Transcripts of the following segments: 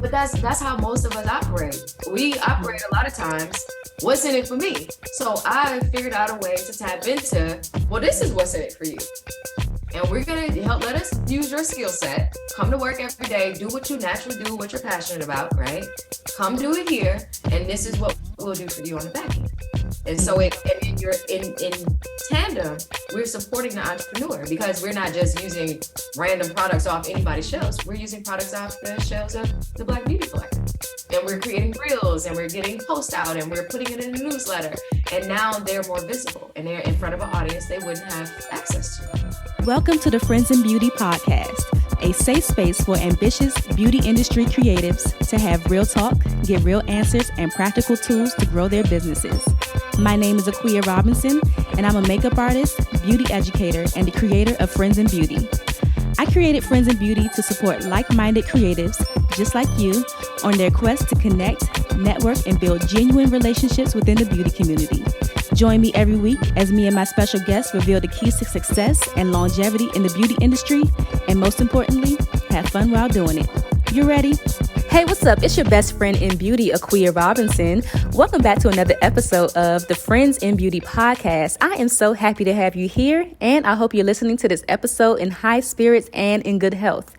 But that's how most of us operate. We operate a lot of times, what's in it for me? So I figured out a way to tap into, well, this is what's in it for you. And we're going to let us use your skill set. Come to work every day, do what you naturally do, what you're passionate about, right? Come do it here, and this is what we'll do for you on the back end. And so in tandem, we're supporting the entrepreneur, because we're not just using random products off anybody's shelves. We're using products off the shelves of the Black Beauty Collective. And we're creating reels, and we're getting posts out, and we're putting it in a newsletter. And now they're more visible, and they're in front of an audience they wouldn't have access to. Welcome to the Friends in Beauty Podcast, a safe space for ambitious beauty industry creatives to have real talk, get real answers, and practical tools to grow their businesses. My name is Lydia Robinson, and I'm a makeup artist, beauty educator, and the creator of Friends in Beauty. I created Friends in Beauty to support like-minded creatives just like you on their quest to connect, network, and build genuine relationships within the beauty community. Join me every week as me and my special guests reveal the keys to success and longevity in the beauty industry, and most importantly, have fun while doing it. You ready? Hey, what's up? It's your best friend in beauty, Lydia Robinson. Welcome back to another episode of the Friends in Beauty Podcast. I am so happy to have you here, and I hope you're listening to this episode in high spirits and in good health.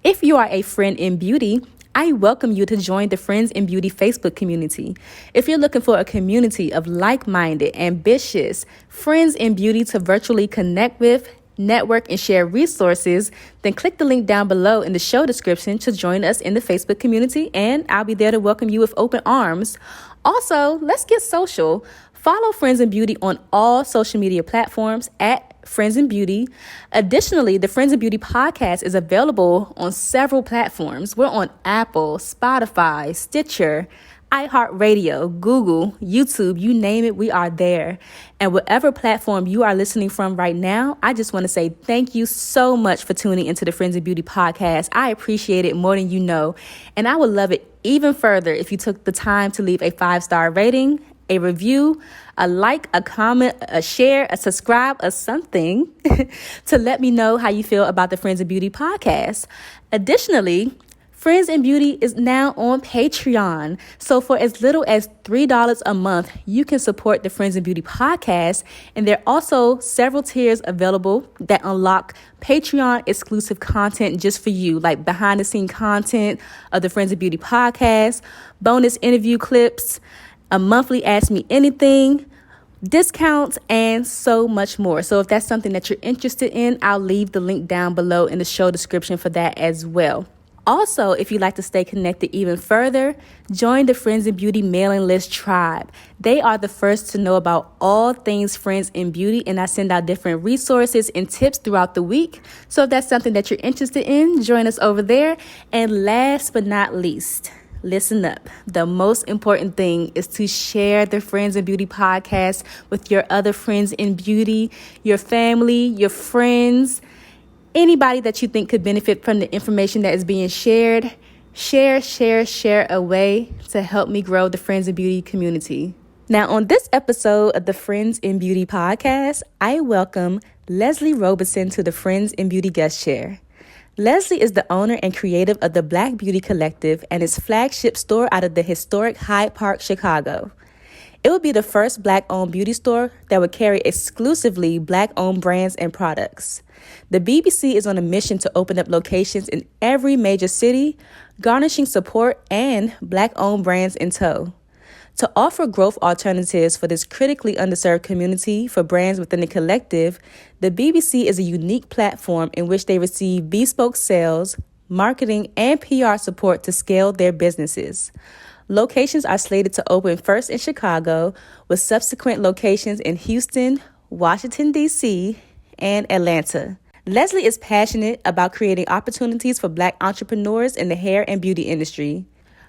If you are a friend in beauty, I welcome you to join the Friends in Beauty Facebook community. If you're looking for a community of like-minded, ambitious friends in beauty to virtually connect with, network, and share resources, then click the link down below in the show description to join us in the Facebook community, and I'll be there to welcome you with open arms. Also, let's get social. Follow Friends in Beauty on all social media platforms at Friends in Beauty. Additionally, the Friends in Beauty podcast is available on several platforms. We're on Apple, Spotify, Stitcher, iHeartRadio, Google, YouTube, you name it, we are there. And whatever platform you are listening from right now, I just want to say thank you so much for tuning into the Friends in Beauty podcast. I appreciate it more than you know. And I would love it even further if you took the time to leave a 5-star rating, a review, a like, a comment, a share, a subscribe, or something to let me know how you feel about the Friends in Beauty podcast. Additionally, Friends in Beauty is now on Patreon. So for as little as $3 a month, you can support the Friends in Beauty podcast. And there are also several tiers available that unlock Patreon exclusive content just for you, like behind the scene content of the Friends in Beauty podcast, bonus interview clips, a monthly Ask Me Anything, discounts, and so much more. So if that's something that you're interested in, I'll leave the link down below in the show description for that as well. Also, if you'd like to stay connected even further, join the Friends in Beauty mailing list tribe. They are the first to know about all things Friends in Beauty, and I send out different resources and tips throughout the week. So if that's something that you're interested in, join us over there. And last but not least, listen up. The most important thing is to share the Friends in Beauty podcast with your other friends in beauty, your family, your friends, anybody that you think could benefit from the information that is being shared. Share away to help me grow the Friends in Beauty community. Now, on this episode of the Friends in Beauty podcast, I welcome Leslie Roberson to the Friends in Beauty guest chair. Leslie is the owner and creative of the Black Beauty Collective and its flagship store out of the historic Hyde Park, Chicago. It will be the first Black-owned beauty store that would carry exclusively Black-owned brands and products. The BBC is on a mission to open up locations in every major city, garnishing support and Black-owned brands in tow. To offer growth alternatives for this critically underserved community for brands within the collective, the BBC is a unique platform in which they receive bespoke sales, marketing, and PR support to scale their businesses. Locations are slated to open first in Chicago, with subsequent locations in Houston, Washington, D.C., and Atlanta. Leslie is passionate about creating opportunities for Black entrepreneurs in the hair and beauty industry.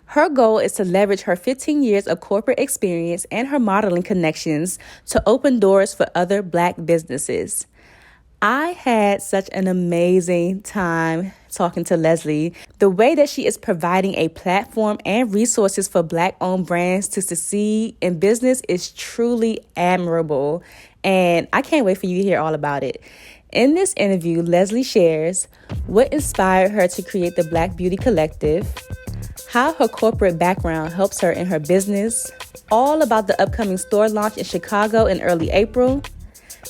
Her goal is to leverage her 15 years of corporate experience and her modeling connections to open doors for other Black businesses. I had such an amazing time talking to Leslie. The way that she is providing a platform and resources for Black-owned brands to succeed in business is truly admirable, and I can't wait for you to hear all about it. In this interview, Leslie shares what inspired her to create the Black Beauty Collective, how her corporate background helps her in her business, all about the upcoming store launch in Chicago in early April,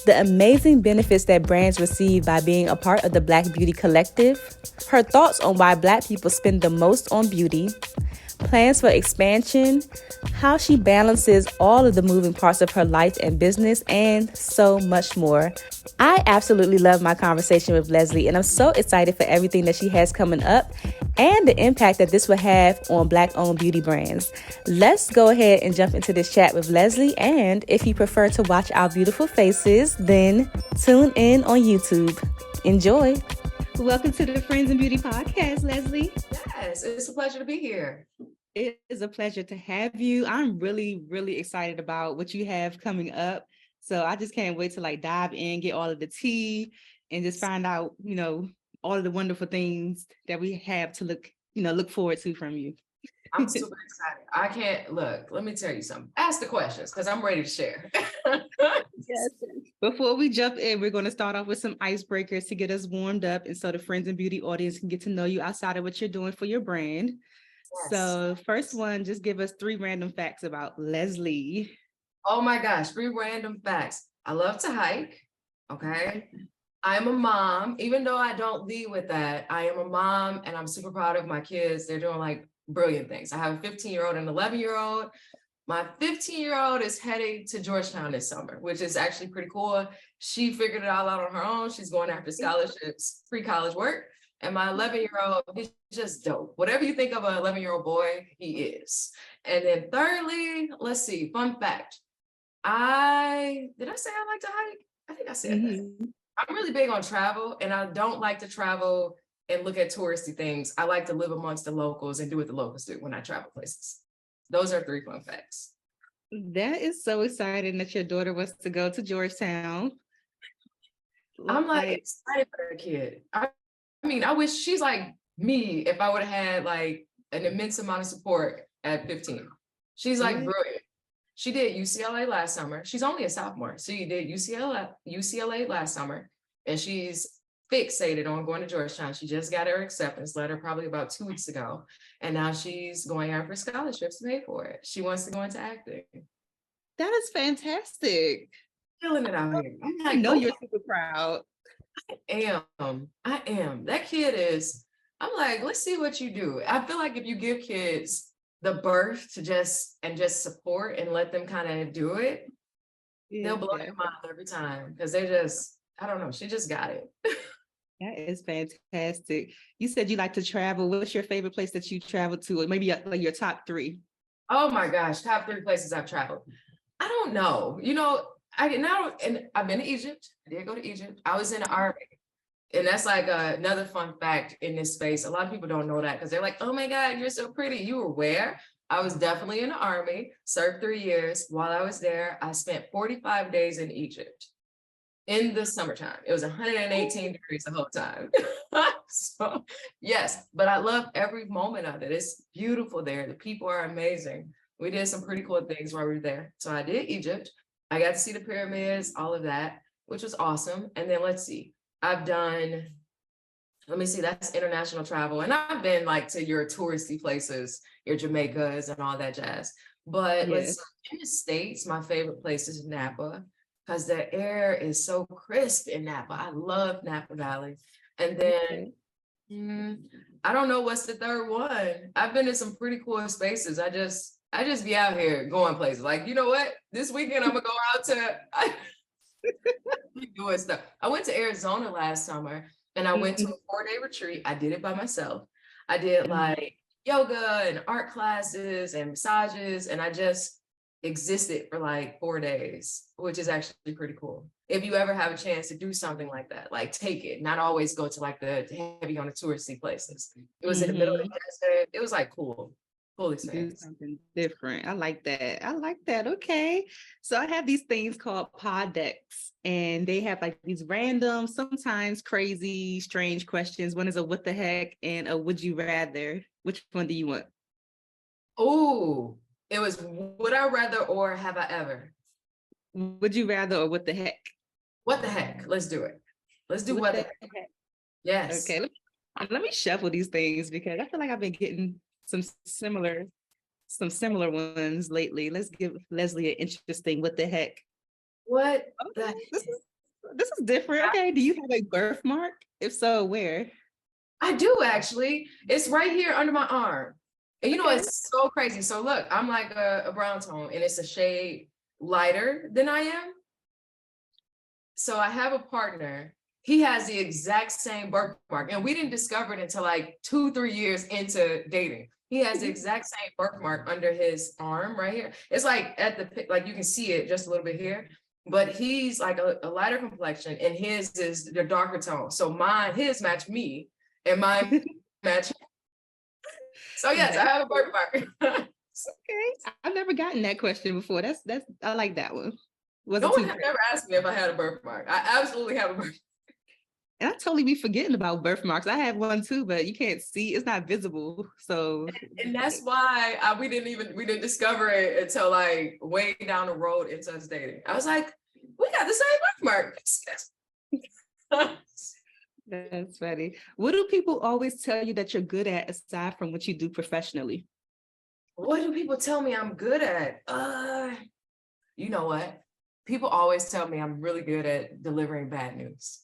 the amazing benefits that brands receive by being a part of the Black Beauty Collective, her thoughts on why Black people spend the most on beauty, plans for expansion, how she balances all of the moving parts of her life and business, and so much more. I absolutely love my conversation with Leslie, and I'm so excited for everything that she has coming up and the impact that this will have on Black-owned beauty brands. Let's go ahead and jump into this chat with Leslie, and if you prefer to watch our beautiful faces, then tune in on YouTube. Enjoy. Welcome to the Friends in Beauty Podcast, Leslie. Yes, it's a pleasure to be here. It is a pleasure to have you. I'm really, really excited about what you have coming up. So I just can't wait to dive in, get all of the tea, and just find out, all of the wonderful things that we have to look forward to from you. I'm super excited. I can't look. Let me tell you something. Ask the questions because I'm ready to share. Yes. Before we jump in, we're going to start off with some icebreakers to get us warmed up, and so the Friends and Beauty audience can get to know you outside of what you're doing for your brand. Yes. So first one, just give us 3 random facts about Leslie. Oh my gosh, 3 random facts. I love to hike. Okay. I'm a mom, even though I don't lead with that. I am a mom and I'm super proud of my kids. They're doing brilliant things. I have a 15-year-old and an 11-year-old. My 15-year-old is heading to Georgetown this summer, which is actually pretty cool. She figured it all out on her own. She's going after scholarships, pre-college work. And my 11-year-old, he's just dope. Whatever you think of an 11-year-old boy, he is. And then thirdly, let's see, fun fact. Did I say I like to hike? I think I said that. I'm really big on travel, and I don't like to travel and look at touristy things. I like to live amongst the locals and do what the locals do when I travel places. Those are 3 fun facts. That is so exciting that your daughter wants to go to Georgetown. I'm excited for her kid. I mean, I wish she's like me if I would have had an immense amount of support at 15. She's brilliant. She did UCLA last summer. She's only a sophomore. So you did UCLA last summer, and she's fixated on going to Georgetown. She just got her acceptance letter probably about 2 weeks ago. And now she's going after scholarships to pay for it. She wants to go into acting. That is fantastic. Killing it out here. I know you're super proud. I am. That kid is, I'm let's see what you do. I feel like if you give kids the birth to just support and let them kind of do it, they'll blow your mind every time because they just, I don't know, she just got it. That is fantastic. You said you like to travel. What's your favorite place that you traveled to? Or maybe your top 3? Oh my gosh, top 3 places I've traveled. I don't know. I've been to Egypt. I did go to Egypt. I was in the Army. And that's another fun fact in this space. A lot of people don't know that because they're like, oh my God, you're so pretty. You were where? I was definitely in the Army, served 3 years. While I was there, I spent 45 days in Egypt in the summertime. It was 118 degrees the whole time. So yes, but I love every moment of it. It's beautiful there. The people are amazing. We did some pretty cool things while we were there. So I did Egypt. I got to see the pyramids, all of that, which was awesome. And then let's see. That's international travel. And I've been to your touristy places, your Jamaicas and all that jazz. But let's see, in the States, my favorite place is Napa because the air is so crisp in Napa. I love Napa Valley. And then I don't know what's the third one. I've been in some pretty cool spaces. I just be out here going places. You know what? This weekend I'm gonna go out to doing stuff. I went to Arizona last summer and I went to a 4-day retreat. I did it by myself. I did yoga and art classes and massages, and I just existed for 4 days, which is actually pretty cool. If you ever have a chance to do something like that, take it, not always go to the heavy on the touristy places. It was in the middle of the desert. It was cool. Do something different. I like that. Okay. So I have these things called pod decks, and they have these random, sometimes crazy, strange questions. One is a what the heck and a would you rather. Which one do you want? Oh, it was would I rather or have I ever? Would you rather or what the heck? What the heck? Let's do it. Let's do what the heck. Yes. Okay. Let me shuffle these things because I feel like I've been getting some similar ones lately. Let's give Leslie an interesting what the heck. What okay, this is different. Okay, do you have a birthmark? If so, where? I do actually. It's right here under my arm. And you know, it's so crazy. So look, I'm like a brown tone and it's a shade lighter than I am. So I have a partner. He has the exact same birthmark, and we didn't discover it until like 2-3 years into dating. He has the exact same birthmark under his arm right here. It's like at the, like you can see it just a little bit here, but he's like a lighter complexion and his is the darker tone. So his match me and mine match. So yes, I have a birthmark. Okay, I've never gotten that question before. That's I like that one. No one has ever asked me if I had a birthmark. I absolutely have a birthmark. And I totally be forgetting about birthmarks. I have one too, but you can't see, it's not visible. So and that's why we didn't discover it until like way down the road into us dating. I was like, we got the same birthmark. That's funny. What do people always tell you that you're good at aside from what you do professionally? What do people tell me I'm good at? You know what? People always tell me I'm really good at delivering bad news.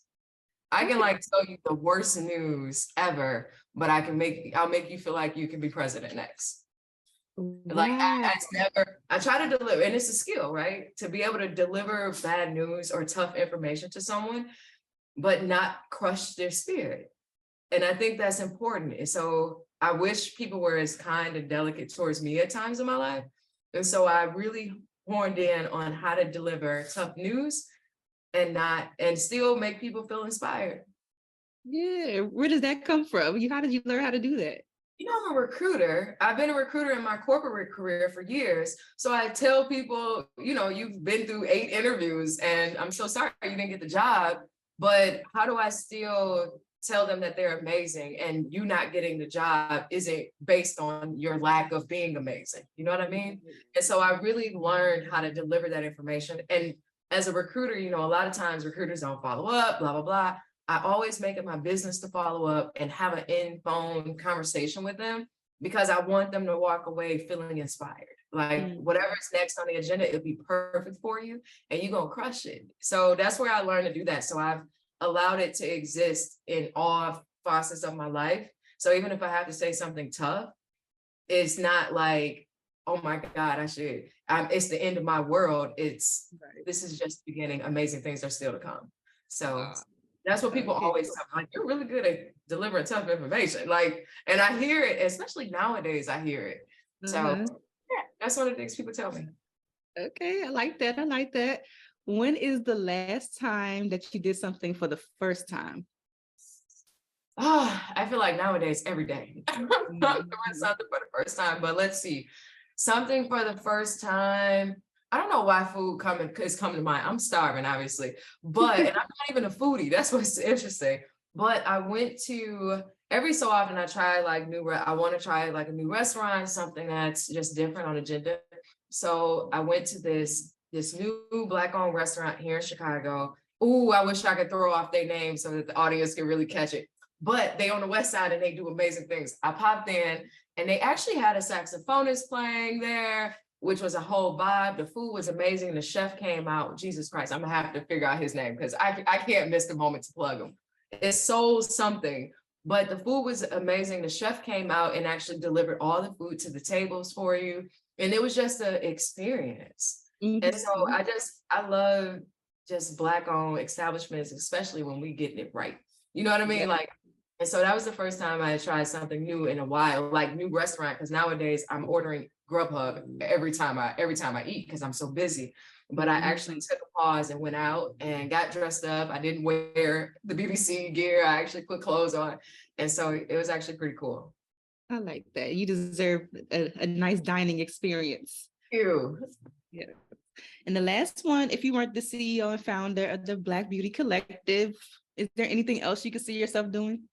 I can like tell you the worst news ever, but I'll make you feel like you can be president next. Wow. Like I try to deliver, and it's a skill, right? To be able to deliver bad news or tough information to someone, but not crush their spirit. And I think that's important. And so I wish people were as kind and delicate towards me at times in my life. And so I really honed in on how to deliver tough news and still make people feel inspired. Yeah, where does that come from? How did you learn how to do that? You know, I'm a recruiter. I've been a recruiter in my corporate career for years. So I tell people, you know, you've been through 8 interviews and I'm so sorry you didn't get the job, but how do I still tell them that they're amazing and you not getting the job isn't based on your lack of being amazing? You know what I mean? And so I really learned how to deliver that information. And as a recruiter, you know, a lot of times recruiters don't follow up, blah, blah, blah. I always make it my business to follow up and have an in-phone conversation with them because I want them to walk away feeling inspired. Like whatever's next on the agenda, it'll be perfect for you and you're going to crush it. So that's where I learned to do that. So I've allowed it to exist in all facets of my life. So even if I have to say something tough, it's not like, oh my God, it's the end of my world. This is just the beginning. Amazing things are still to come. So that's what people always tell me, like, you're really good at delivering tough information. Like, and I hear it, especially nowadays, I hear it. So yeah, that's one of the things people tell me. Okay, I like that. When is the last time that you did something for the first time? I feel like nowadays, every day, I'm doing something for the first time, but let's see. Something for the first time. I don't know why food is coming to mind. I'm starving, obviously, but and I'm not even a foodie. That's what's interesting. But I went to every so often I try like I want to try like a new restaurant, something that's just different on agenda. So I went to this new Black-owned restaurant here in Chicago. Ooh, I wish I could throw off their name so that the audience can really catch it. But they on the West Side and they do amazing things. I popped in and they actually had a saxophonist playing there, which was a whole vibe. The food was amazing. The chef came out. Jesus Christ, I'm gonna have to figure out his name because I can't miss the moment to plug him. It's so something, but the food was amazing. The chef came out and actually delivered all the food to the tables for you. And it was just an experience. And so I love just Black-owned establishments, especially when we get it right. You know what I mean? Like, and so that was the first time I tried something new in a while, like new restaurant, because nowadays I'm ordering Grubhub every time I eat because I'm so busy. But I actually took a pause and went out and got dressed up. I didn't wear the BBC gear. I actually put clothes on. And so it was actually pretty cool. I like that. You deserve a nice dining experience. Thank you. Yeah. And the last one, if you weren't the CEO and founder of the Black Beauty Collective, is there anything else you could see yourself doing?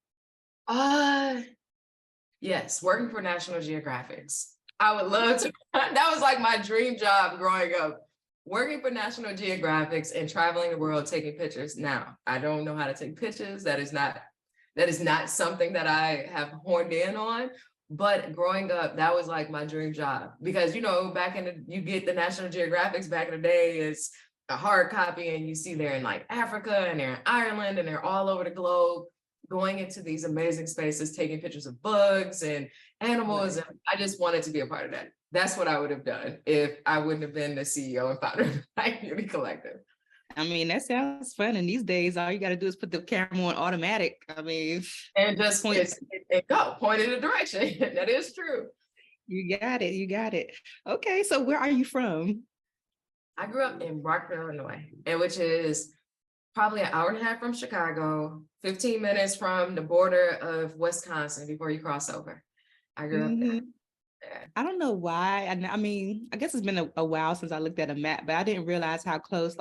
Yes, working for National Geographics. I would love to. That was like my dream job growing up. Working for National Geographics and traveling the world, taking pictures. Now, I don't know how to take pictures. That is not something that I have honed in on, But growing up, that was like my dream job because, you get the National Geographics back in the day, it's a hard copy and you see they're in like Africa and they're in Ireland and they're all over the globe going into these amazing spaces, taking pictures of bugs and animals. Right. And I just wanted to be a part of that. That's what I would have done if I wouldn't have been the CEO and founder of Black Beauty Collective. I mean, that sounds fun. And these days, all you got to do is put the camera on automatic. I mean, and just point in a direction. That is true. You got it. You got it. Okay. So where are you from? I grew up in Rockford, Illinois, which is probably an hour and a half from Chicago, 15 minutes from the border of Wisconsin before you cross over. I grew up there. Yeah. I don't know why. I mean, I guess it's been a while since I looked at a map, but I didn't realize how close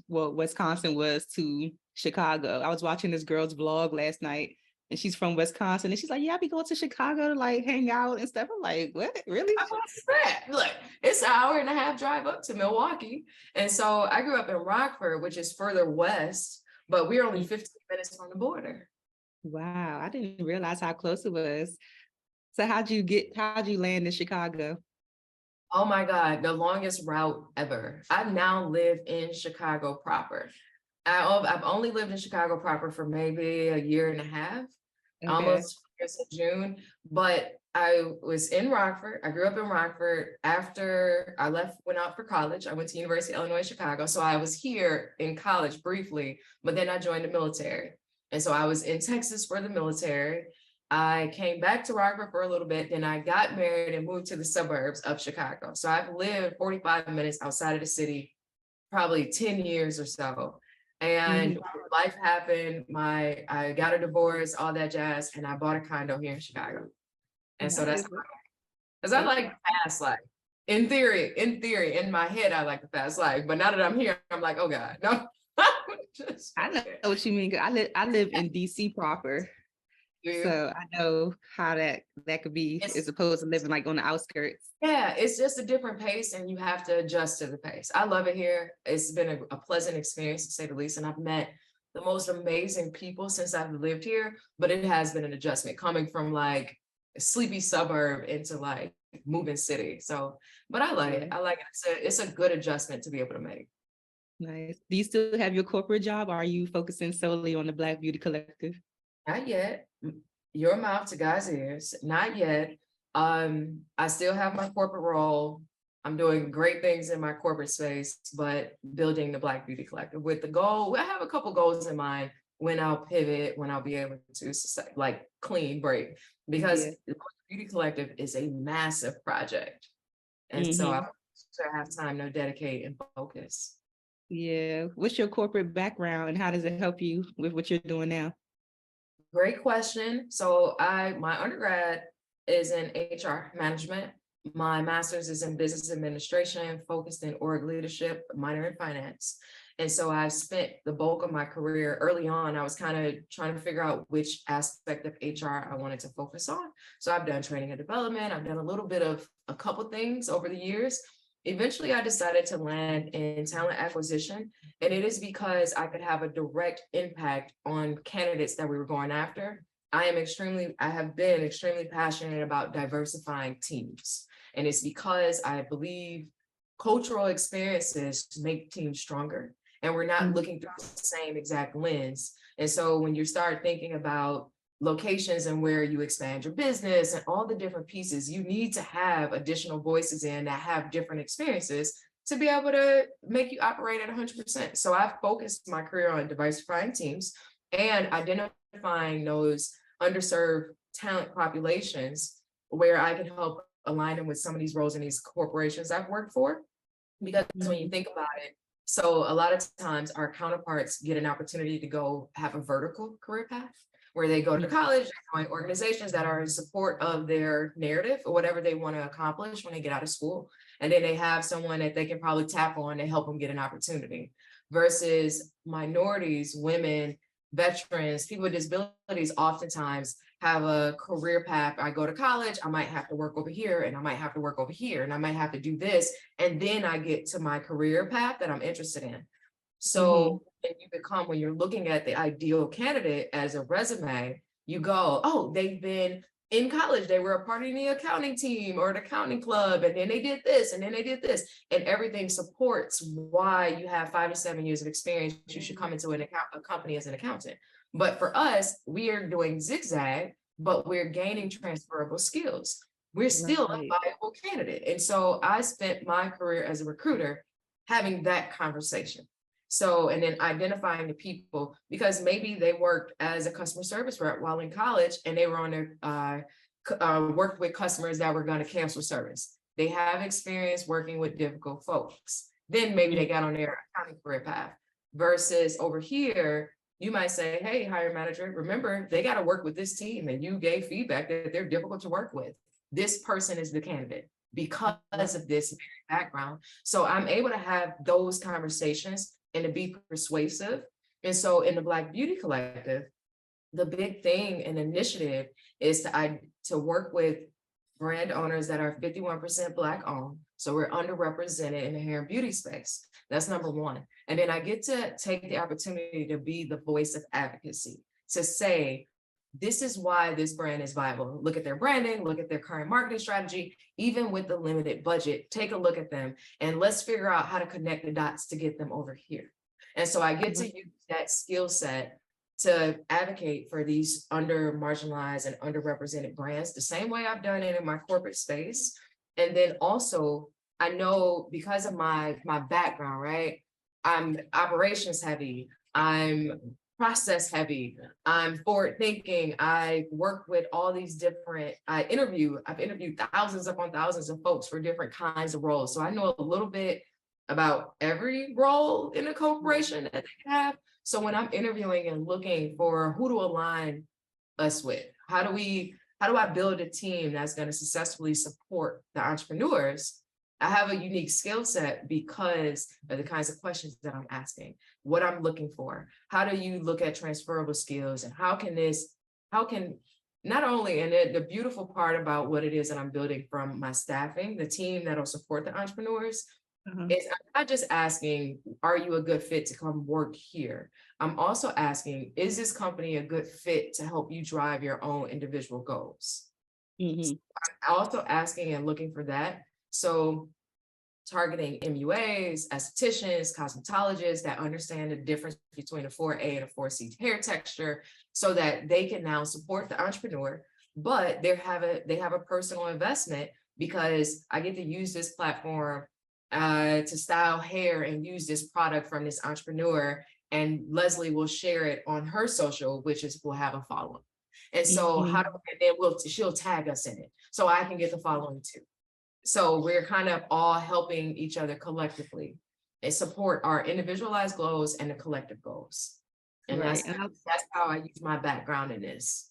Wisconsin was to Chicago. I was watching this girl's vlog last night and she's from Wisconsin and she's like, yeah, I be going to Chicago to like hang out and stuff. I'm like, what? Really? What's that? Look, it's an hour and a half drive up to Milwaukee. And so I grew up in Rockford, which is further west, but we're only 15 minutes from the border. Wow. I didn't realize how close it was. So how'd you land in Chicago? Oh my God, the longest route ever. I now live in Chicago proper. I've only lived in Chicago proper for maybe a year and a half, almost years in June. But I was in Rockford. I grew up in Rockford. After I went out for college, I went to University of Illinois, Chicago. So I was here in college briefly, but then I joined the military. And so I was in Texas for the military. I came back to Rockford for a little bit, then I got married and moved to the suburbs of Chicago. So I've lived 45 minutes outside of the city, probably 10 years or so. And life happened, I got a divorce, all that jazz, and I bought a condo here in Chicago. And so that's because I like the fast life. In theory, in my head, I like the fast life. But now that I'm here, I'm like, oh God, no. I know what you mean. I live in DC proper. So I know how that could be as opposed to living like on the outskirts. Yeah, it's just a different pace and you have to adjust to the pace. I love it here. It's been a pleasant experience to say the least. And I've met the most amazing people since I've lived here, but it has been an adjustment coming from like a sleepy suburb into like moving city. So, but I like it. I like it. It's a good adjustment to be able to make. Nice. Do you still have your corporate job? Or are you focusing solely on the Black Beauty Collective? Not yet. Your mouth to God's ears. Not yet. I still have my corporate role. I'm doing great things in my corporate space, but building the Black Beauty Collective with the goal. I have a couple goals in mind when I'll pivot, when I'll be able to like clean break, because the Black Beauty Collective is a massive project. And so I have time to dedicate and focus. Yeah. What's your corporate background and how does it help you with what you're doing now? Great question. So my undergrad is in HR management. My master's is in business administration, focused in org leadership, minor in finance. And so I spent the bulk of my career early on. I was kind of trying to figure out which aspect of HR I wanted to focus on. So I've done training and development. I've done a little bit of a couple things over the years. Eventually, I decided to land in talent acquisition, and it is because I could have a direct impact on candidates that we were going after. I have been extremely passionate about diversifying teams, and it's because I believe cultural experiences make teams stronger, and we're not looking through the same exact lens. And so when you start thinking about locations and where you expand your business and all the different pieces, you need to have additional voices in that have different experiences to be able to make you operate at 100%. So I've focused my career on diversifying teams and identifying those underserved talent populations where I can help align them with some of these roles in these corporations I've worked for. Because when you think about it, so a lot of times our counterparts get an opportunity to go have a vertical career path, where they go to college, they join organizations that are in support of their narrative or whatever they want to accomplish when they get out of school. And then they have someone that they can probably tap on to help them get an opportunity. Versus minorities, women, veterans, people with disabilities oftentimes have a career path. I go to college, I might have to work over here, and I might have to work over here, and I might have to do this. And then I get to my career path that I'm interested in. So when you're looking at the ideal candidate as a resume, you go, oh, they've been in college, they were a part of the accounting team or the accounting club, and then they did this, and then they did this, and everything supports why you have 5 to 7 years of experience. You should come into a company as an accountant. But for us, we are doing zigzag, but we're gaining transferable skills. We're still a viable candidate. And so I spent my career as a recruiter having that conversation. So, and then identifying the people, because maybe they worked as a customer service rep while in college, and they were on their worked with customers that were going to cancel service. They have experience working with difficult folks. Then maybe they got on their accounting career path. Versus over here, you might say, hey, hiring manager, remember, they got to work with this team, and you gave feedback that they're difficult to work with. This person is the candidate because of this background. So I'm able to have those conversations and to be persuasive. And so in the Black Beauty Collective, the big thing and initiative is to work with brand owners that are 51% Black owned. So we're underrepresented in the hair and beauty space. That's number one. And then I get to take the opportunity to be the voice of advocacy, to say, this is why this brand is viable. Look at their branding, look at their current marketing strategy, even with the limited budget, take a look at them and let's figure out how to connect the dots to get them over here. And so I get to use that skill set to advocate for these under marginalized and underrepresented brands, the same way I've done it in my corporate space. And then also, I know because of my background, right? I'm operations heavy, I'm process heavy, I'm forward thinking. I work with all these different, I've interviewed thousands upon thousands of folks for different kinds of roles. So I know a little bit about every role in a corporation that they have. So when I'm interviewing and looking for who to align us with, how do I build a team that's going to successfully support the entrepreneurs? I have a unique skill set because of the kinds of questions that I'm asking, what I'm looking for. How do you look at transferable skills, and how can not only, and the beautiful part about what it is that I'm building from my staffing, the team that'll support the entrepreneurs, is I'm not just asking, are you a good fit to come work here? I'm also asking, is this company a good fit to help you drive your own individual goals? So I'm also asking and looking for that. So targeting MUAs, estheticians, cosmetologists that understand the difference between a 4A and a 4C hair texture, so that they can now support the entrepreneur, but they have a personal investment because I get to use this platform to style hair and use this product from this entrepreneur, and Leslie will share it on her social, which will have a following. And so she'll tag us in it so I can get the following too. So we're kind of all helping each other collectively and support our individualized goals and the collective goals. And that's how I use my background in this.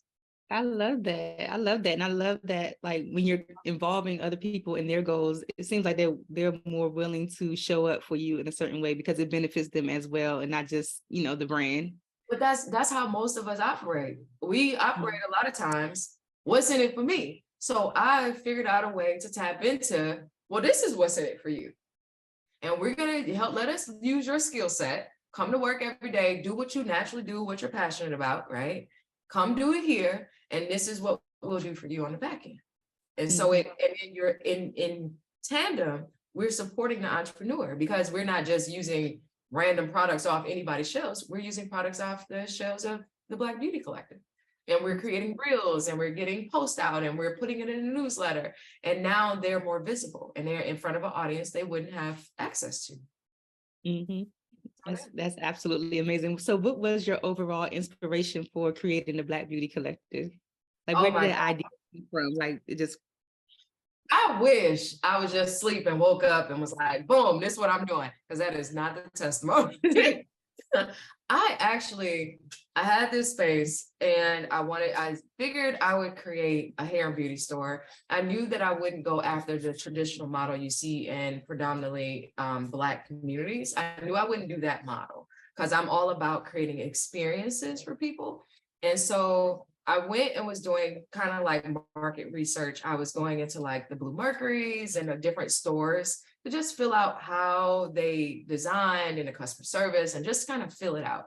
I love that. And I love that, like, when you're involving other people in their goals, it seems like they're more willing to show up for you in a certain way because it benefits them as well, and not just, the brand. But that's how most of us operate. We operate a lot of times, what's in it for me? So I figured out a way to tap into, well, this is what's in it for you. And we're going to let us use your skill set, come to work every day, do what you naturally do, what you're passionate about, right? Come do it here. And this is what we'll do for you on the back end. And so you're in tandem, we're supporting the entrepreneur, because we're not just using random products off anybody's shelves. We're using products off the shelves of the Black Beauty Collective. And we're creating reels, and we're getting posts out, and we're putting it in a newsletter. And now they're more visible, and they're in front of an audience they wouldn't have access to. That's absolutely amazing. So what was your overall inspiration for creating the Black Beauty Collective? Like, where did that idea come from? Like, I wish I was just asleep and woke up and was like, boom, this is what I'm doing. Because that is not the testimony. I had this space, and I figured I would create a hair and beauty store. I knew that I wouldn't go after the traditional model you see in predominantly Black communities. I knew I wouldn't do that model because I'm all about creating experiences for people. And so I went and was doing kind of like market research. I was going into like the Blue Mercuries and the different stores to just fill out how they designed and the customer service, and just kind of fill it out.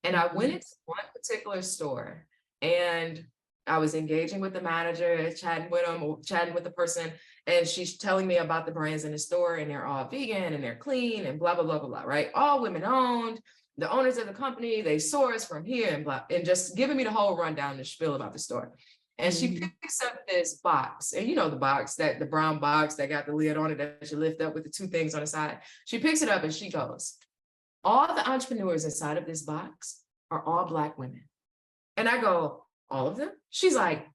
And I went into one particular store, and I was engaging with the manager, chatting with him, or chatting with the person, and she's telling me about the brands in the store, and they're all vegan and they're clean and blah, blah, blah, blah, blah, right? All women owned, the owners of the company, they source from here and blah, and just giving me the whole rundown, the spiel about the store. And she picks up this box, and you know the box, that the brown box that got the lid on it that you lift up with the two things on the side. She picks it up and she goes, all the entrepreneurs inside of this box are all Black women. And I go, all of them? She's like,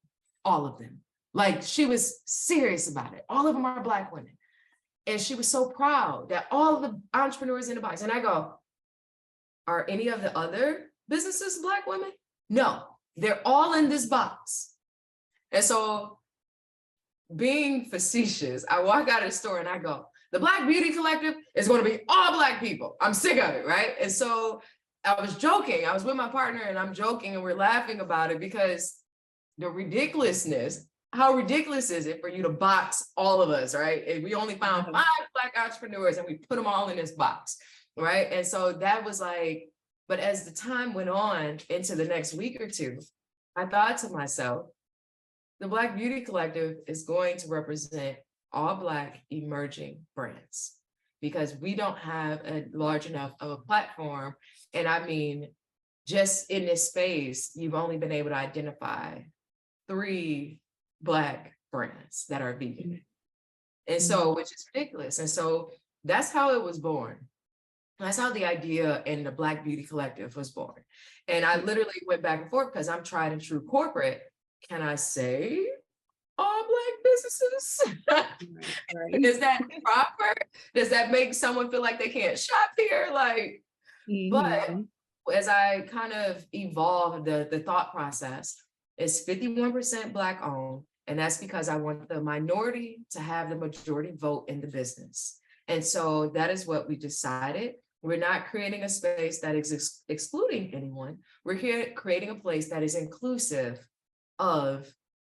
all of them. Like, she was serious about it. All of them are Black women. And she was so proud that all of the entrepreneurs in the box. And I go, are any of the other businesses Black women? No, they're all in this box. And so, being facetious, I walk out of the store and I go, the Black Beauty Collective is going to be all Black people. I'm sick of it, right? And so I was joking. I was with my partner and I'm joking and we're laughing about it because the ridiculousness, how ridiculous is it for you to box all of us, right? And we only found 5 Black entrepreneurs and we put them all in this box, right? And so that was like, but as the time went on into the next week or two, I thought to myself, the Black Beauty Collective is going to represent all Black emerging brands because we don't have a large enough of a platform. And I mean, just in this space, you've only been able to identify 3 Black brands that are vegan. And so, which is ridiculous. And so that's how it was born. That's how the idea in the Black Beauty Collective was born. And I literally went back and forth because I'm tried and true corporate. Can I say all Black businesses? Right. Is that proper? Does that make someone feel like they can't shop here? Like, but as I kind of evolved the thought process, it's 51% Black owned. And that's because I want the minority to have the majority vote in the business. And so that is what we decided. We're not creating a space that is excluding anyone. We're here creating a place that is inclusive of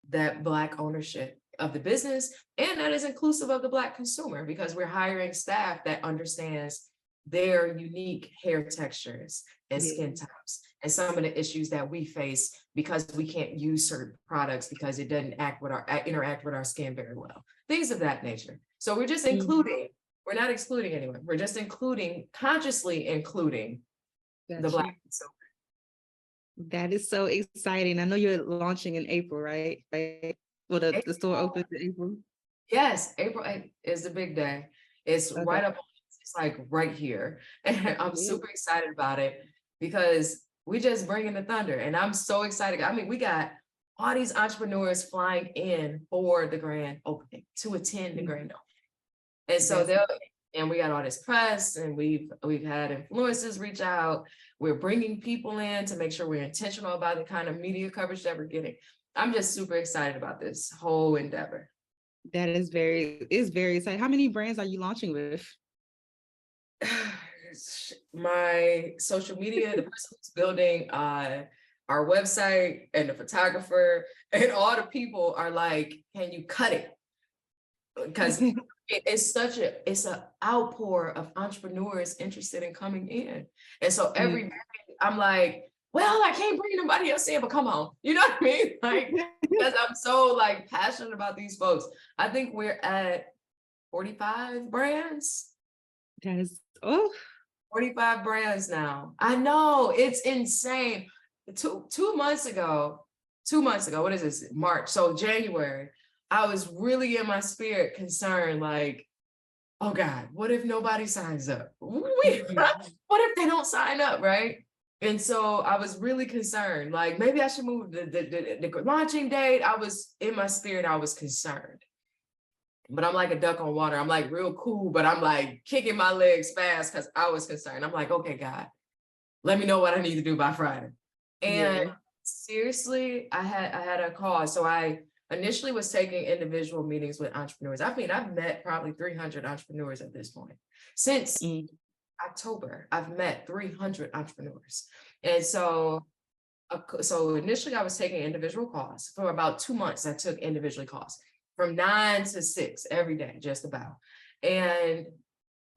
that Black ownership of the business, and that is inclusive of the Black consumer, because we're hiring staff that understands their unique hair textures and skin types and some of the issues that we face because we can't use certain products because it doesn't interact with our skin very well, things of that nature. So we're just including, we're not excluding anyone. We're just consciously including the Black consumer. That is so exciting. I know you're launching in April, right? Well, the store opens in April. Yes, April 8th is the big day. It's right up, it's like right here. And I'm super excited about it because we just bring in the thunder. And I'm so excited. I mean, we got all these entrepreneurs flying in for the grand opening to attend the grand opening. And so and we got all this press and we've had influencers reach out. We're bringing people in to make sure we're intentional about the kind of media coverage that we're getting. I'm just super excited about this whole endeavor. That is very exciting. How many brands are you launching with? My social media, the person who's building our website and the photographer and all the people are like, can you cut it? Because it's an outpour of entrepreneurs interested in coming in. And so every day I'm like, well, I can't bring nobody else in, but come on. You know what I mean? Like, because I'm so like passionate about these folks. I think we're at 45 brands. That is 45 brands now. I know, it's insane. Two months ago, what is this? March, so January, I was really in my spirit concerned, like, oh God, what if nobody signs up? What if they don't sign up, right? And so I was really concerned, like maybe I should move the launching date. I was in my spirit, I was concerned. But I'm like a duck on water. I'm like real cool, but I'm like kicking my legs fast because I was concerned. I'm like, okay, God, let me know what I need to do by Friday. And seriously, I had a call. So I initially was taking individual meetings with entrepreneurs. I mean, I've met probably 300 entrepreneurs at this point. Since October, I've met 300 entrepreneurs. And so initially I was taking individual calls. For about 2 months, I took individual calls from 9 to 6 every day, just about. And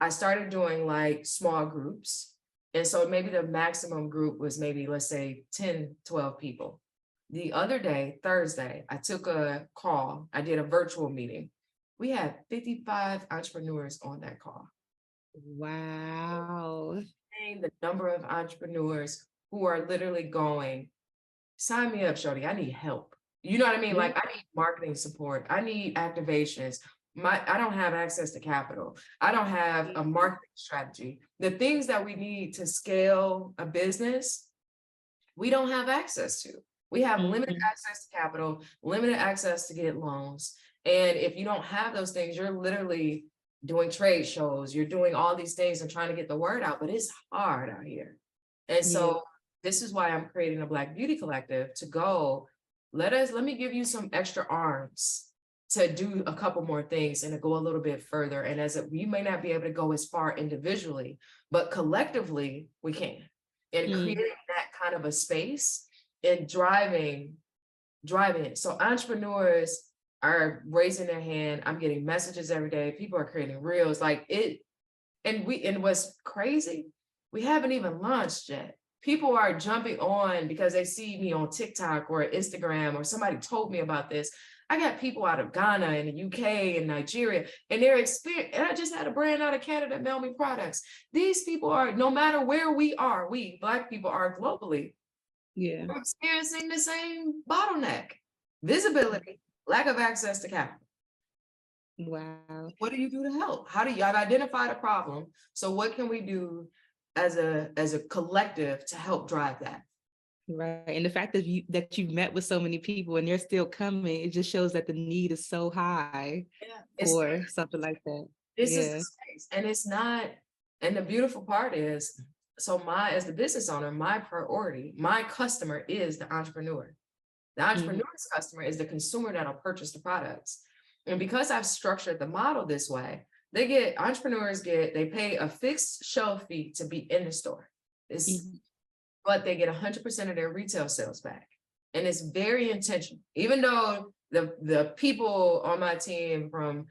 I started doing like small groups. And so maybe the maximum group was maybe, let's say 10, 12 people. The other day, Thursday, I took a call. I did a virtual meeting. We had 55 entrepreneurs on that call. Wow. The number of entrepreneurs who are literally going, sign me up, Shorty. I need help. You know what I mean? Like, I need marketing support. I need activations. I don't have access to capital. I don't have a marketing strategy. The things that we need to scale a business, we don't have access to. We have limited access to capital, limited access to get loans. And if you don't have those things, you're literally doing trade shows, you're doing all these things and trying to get the word out, but it's hard out here. And so this is why I'm creating a Black Beauty Collective to go, let me give you some extra arms to do a couple more things and to go a little bit further. And we may not be able to go as far individually, but collectively we can. And creating that kind of a space and driving it. So entrepreneurs are raising their hand. I'm getting messages every day. People are creating reels like it. And what's crazy, we haven't even launched yet. People are jumping on because they see me on TikTok or Instagram, or somebody told me about this. I got people out of Ghana and the UK and Nigeria, and their experience. And I just had a brand out of Canada mail me products. These people are, no matter where we are, we Black people are globally. We're experiencing the same bottleneck: visibility, lack of access to capital. Wow. What do you do to help? I've identified a problem. So what can we do as a collective to help drive that? Right. And the fact that you've met with so many people and they're still coming, it just shows that the need is so high for something like that. This is the space. And it's not, and the beautiful part is, so as the business owner, my priority, my customer is the entrepreneur. The entrepreneur's customer is the consumer that'll purchase the products. And because I've structured the model this way, they pay a fixed shelf fee to be in the store. But they get 100% of their retail sales back. And it's very intentional. Even though the people on my team, from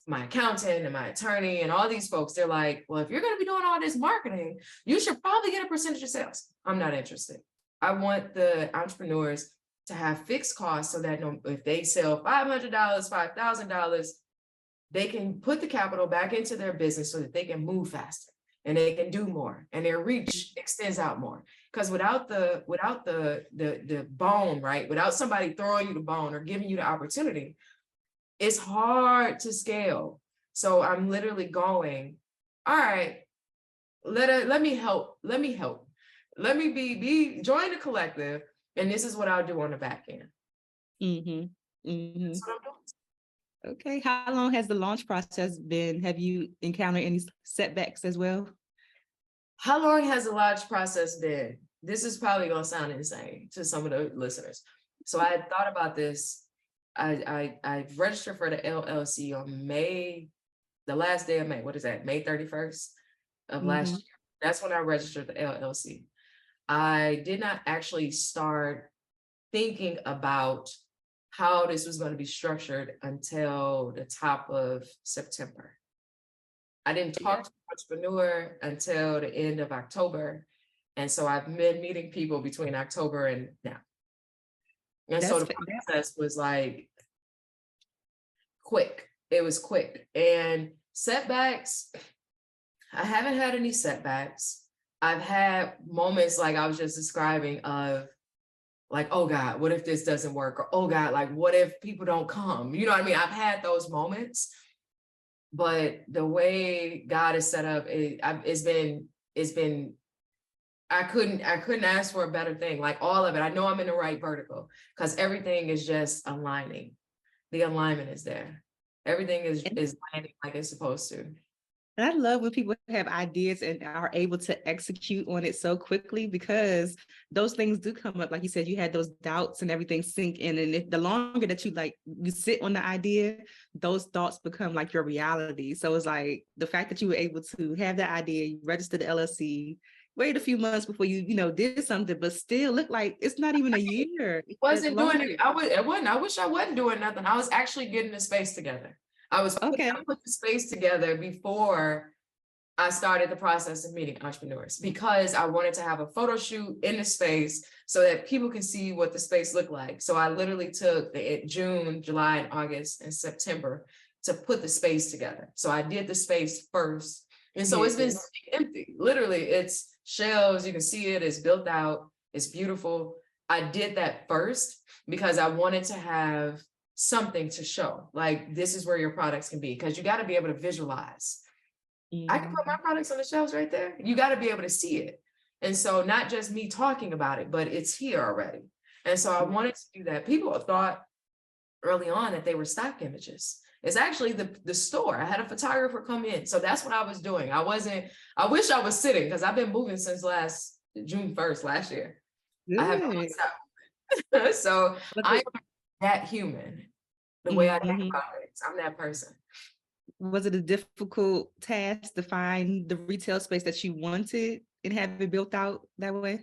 my accountant and my attorney and all these folks, they're like, well, if you're going to be doing all this marketing, you should probably get a percentage of sales. I'm not interested. I want the entrepreneurs to have fixed costs so that if they sell $500, $5,000, they can put the capital back into their business so that they can move faster and they can do more and their reach extends out more. Because without the bone, right? Without somebody throwing you the bone or giving you the opportunity, it's hard to scale. So I'm literally going, all right, let me help. Let me join the collective. And this is what I'll do on the back end. That's what I'm doing. Okay. How long has the launch process been? Have you encountered any setbacks as well? How long has the launch process been? This is probably going to sound insane to some of the listeners. So I had thought about this. I registered for the LLC on the last day of May. What is that? May 31st of last year. That's when I registered the LLC. I did not actually start thinking about how this was going to be structured until the top of September. I didn't talk to an entrepreneur until the end of October. And so I've been meeting people between October and now. And so the process was like quick. It was quick. And setbacks, I haven't had any setbacks. I've had moments like I was just describing of like, oh God, what if this doesn't work? Or, oh God, like, what if people don't come? You know what I mean? I've had those moments, but the way God is set up, it's been, I couldn't ask for a better thing. Like all of it, I know I'm in the right vertical because everything is just aligning. The alignment is there. Everything is landing like it's supposed to. And I love when people have ideas and are able to execute on it so quickly, because those things do come up. Like you said, you had those doubts and everything sink in. And if the longer that you sit on the idea, those thoughts become like your reality. So it's like the fact that you were able to have the idea, you registered the LLC, wait a few months before you did something, but still look like it's not even a year. Wasn't doing it. I wish I wasn't doing nothing. I was actually getting the space together. I put the space together before I started the process of meeting entrepreneurs because I wanted to have a photo shoot in the space so that people can see what the space looked like. So I literally took June, July, and August and September to put the space together. So I did the space first. And so it's been empty. Literally, it's shelves. You can see it. It's built out. It's beautiful. I did that first because I wanted to have something to show. Like, this is where your products can be, because you got to be able to visualize. I can put my products on the shelves right there. You got to be able to see it. And so not just me talking about it, but it's here already. And so I wanted to do that. People thought early on that they were stock images. It's actually the store. I had a photographer come in. So that's what I was doing. I wish I was sitting, because I've been moving since last June 1st last year. Good. I have not stopped. So I'm that human, the way I think about things. I'm that person. Was it a difficult task to find the retail space that you wanted and have it built out that way?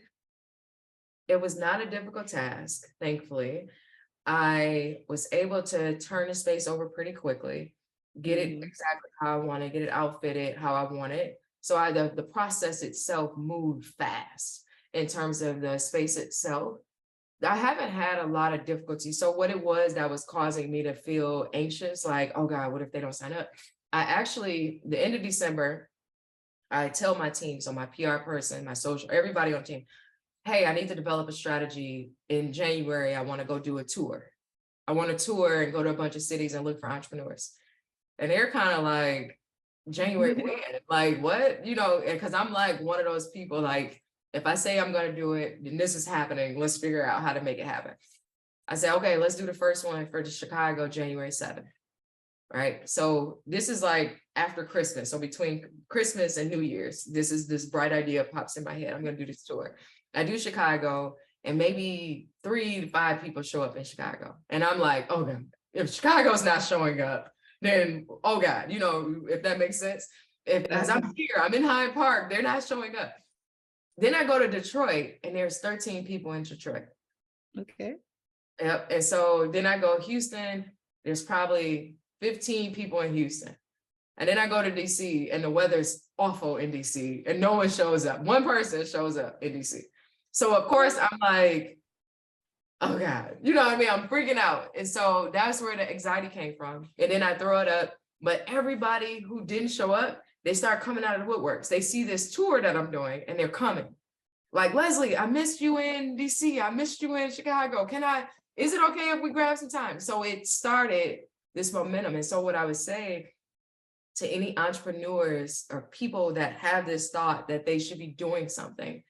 It was not a difficult task, thankfully. I was able to turn the space over pretty quickly, get it exactly how I want it, get it outfitted how I want it. So the process itself moved fast in terms of the space itself. I haven't had a lot of difficulty. So what it was that was causing me to feel anxious, like, oh God, what if they don't sign up? The end of December, I tell my team, so my PR person, my social, everybody on the team, hey, I need to develop a strategy. In January, I want to go do a tour. I want to tour and go to a bunch of cities and look for entrepreneurs. And they're kind of like, January, when? Like, what? You know, because I'm like one of those people, like, if I say I'm going to do it, then this is happening. Let's figure out how to make it happen. I say, okay, let's do the first one for Chicago, January 7th. Right. So this is like after Christmas. So between Christmas and New Year's, this bright idea pops in my head. I'm going to do this tour. I do Chicago, and maybe 3 to 5 people show up in Chicago. And I'm like, oh God, if Chicago's not showing up, then, oh God, you know, if that makes sense. As I'm here, I'm in Hyde Park, they're not showing up. Then I go to Detroit, and there's 13 people in Detroit. Okay. Yep. And so then I go Houston, there's probably 15 people in Houston. And then I go to DC, and the weather's awful in DC, and no one shows up. One person shows up in DC. So of course I'm like, oh God, you know what I mean? I'm freaking out. And so that's where the anxiety came from. And then I throw it up, but everybody who didn't show up, they start coming out of the woodworks. They see this tour that I'm doing, and they're coming. Like, Leslie, I missed you in DC. I missed you in Chicago. Is it okay if we grab some time? So it started this momentum. And so what I would say to any entrepreneurs or people that have this thought that they should be doing something,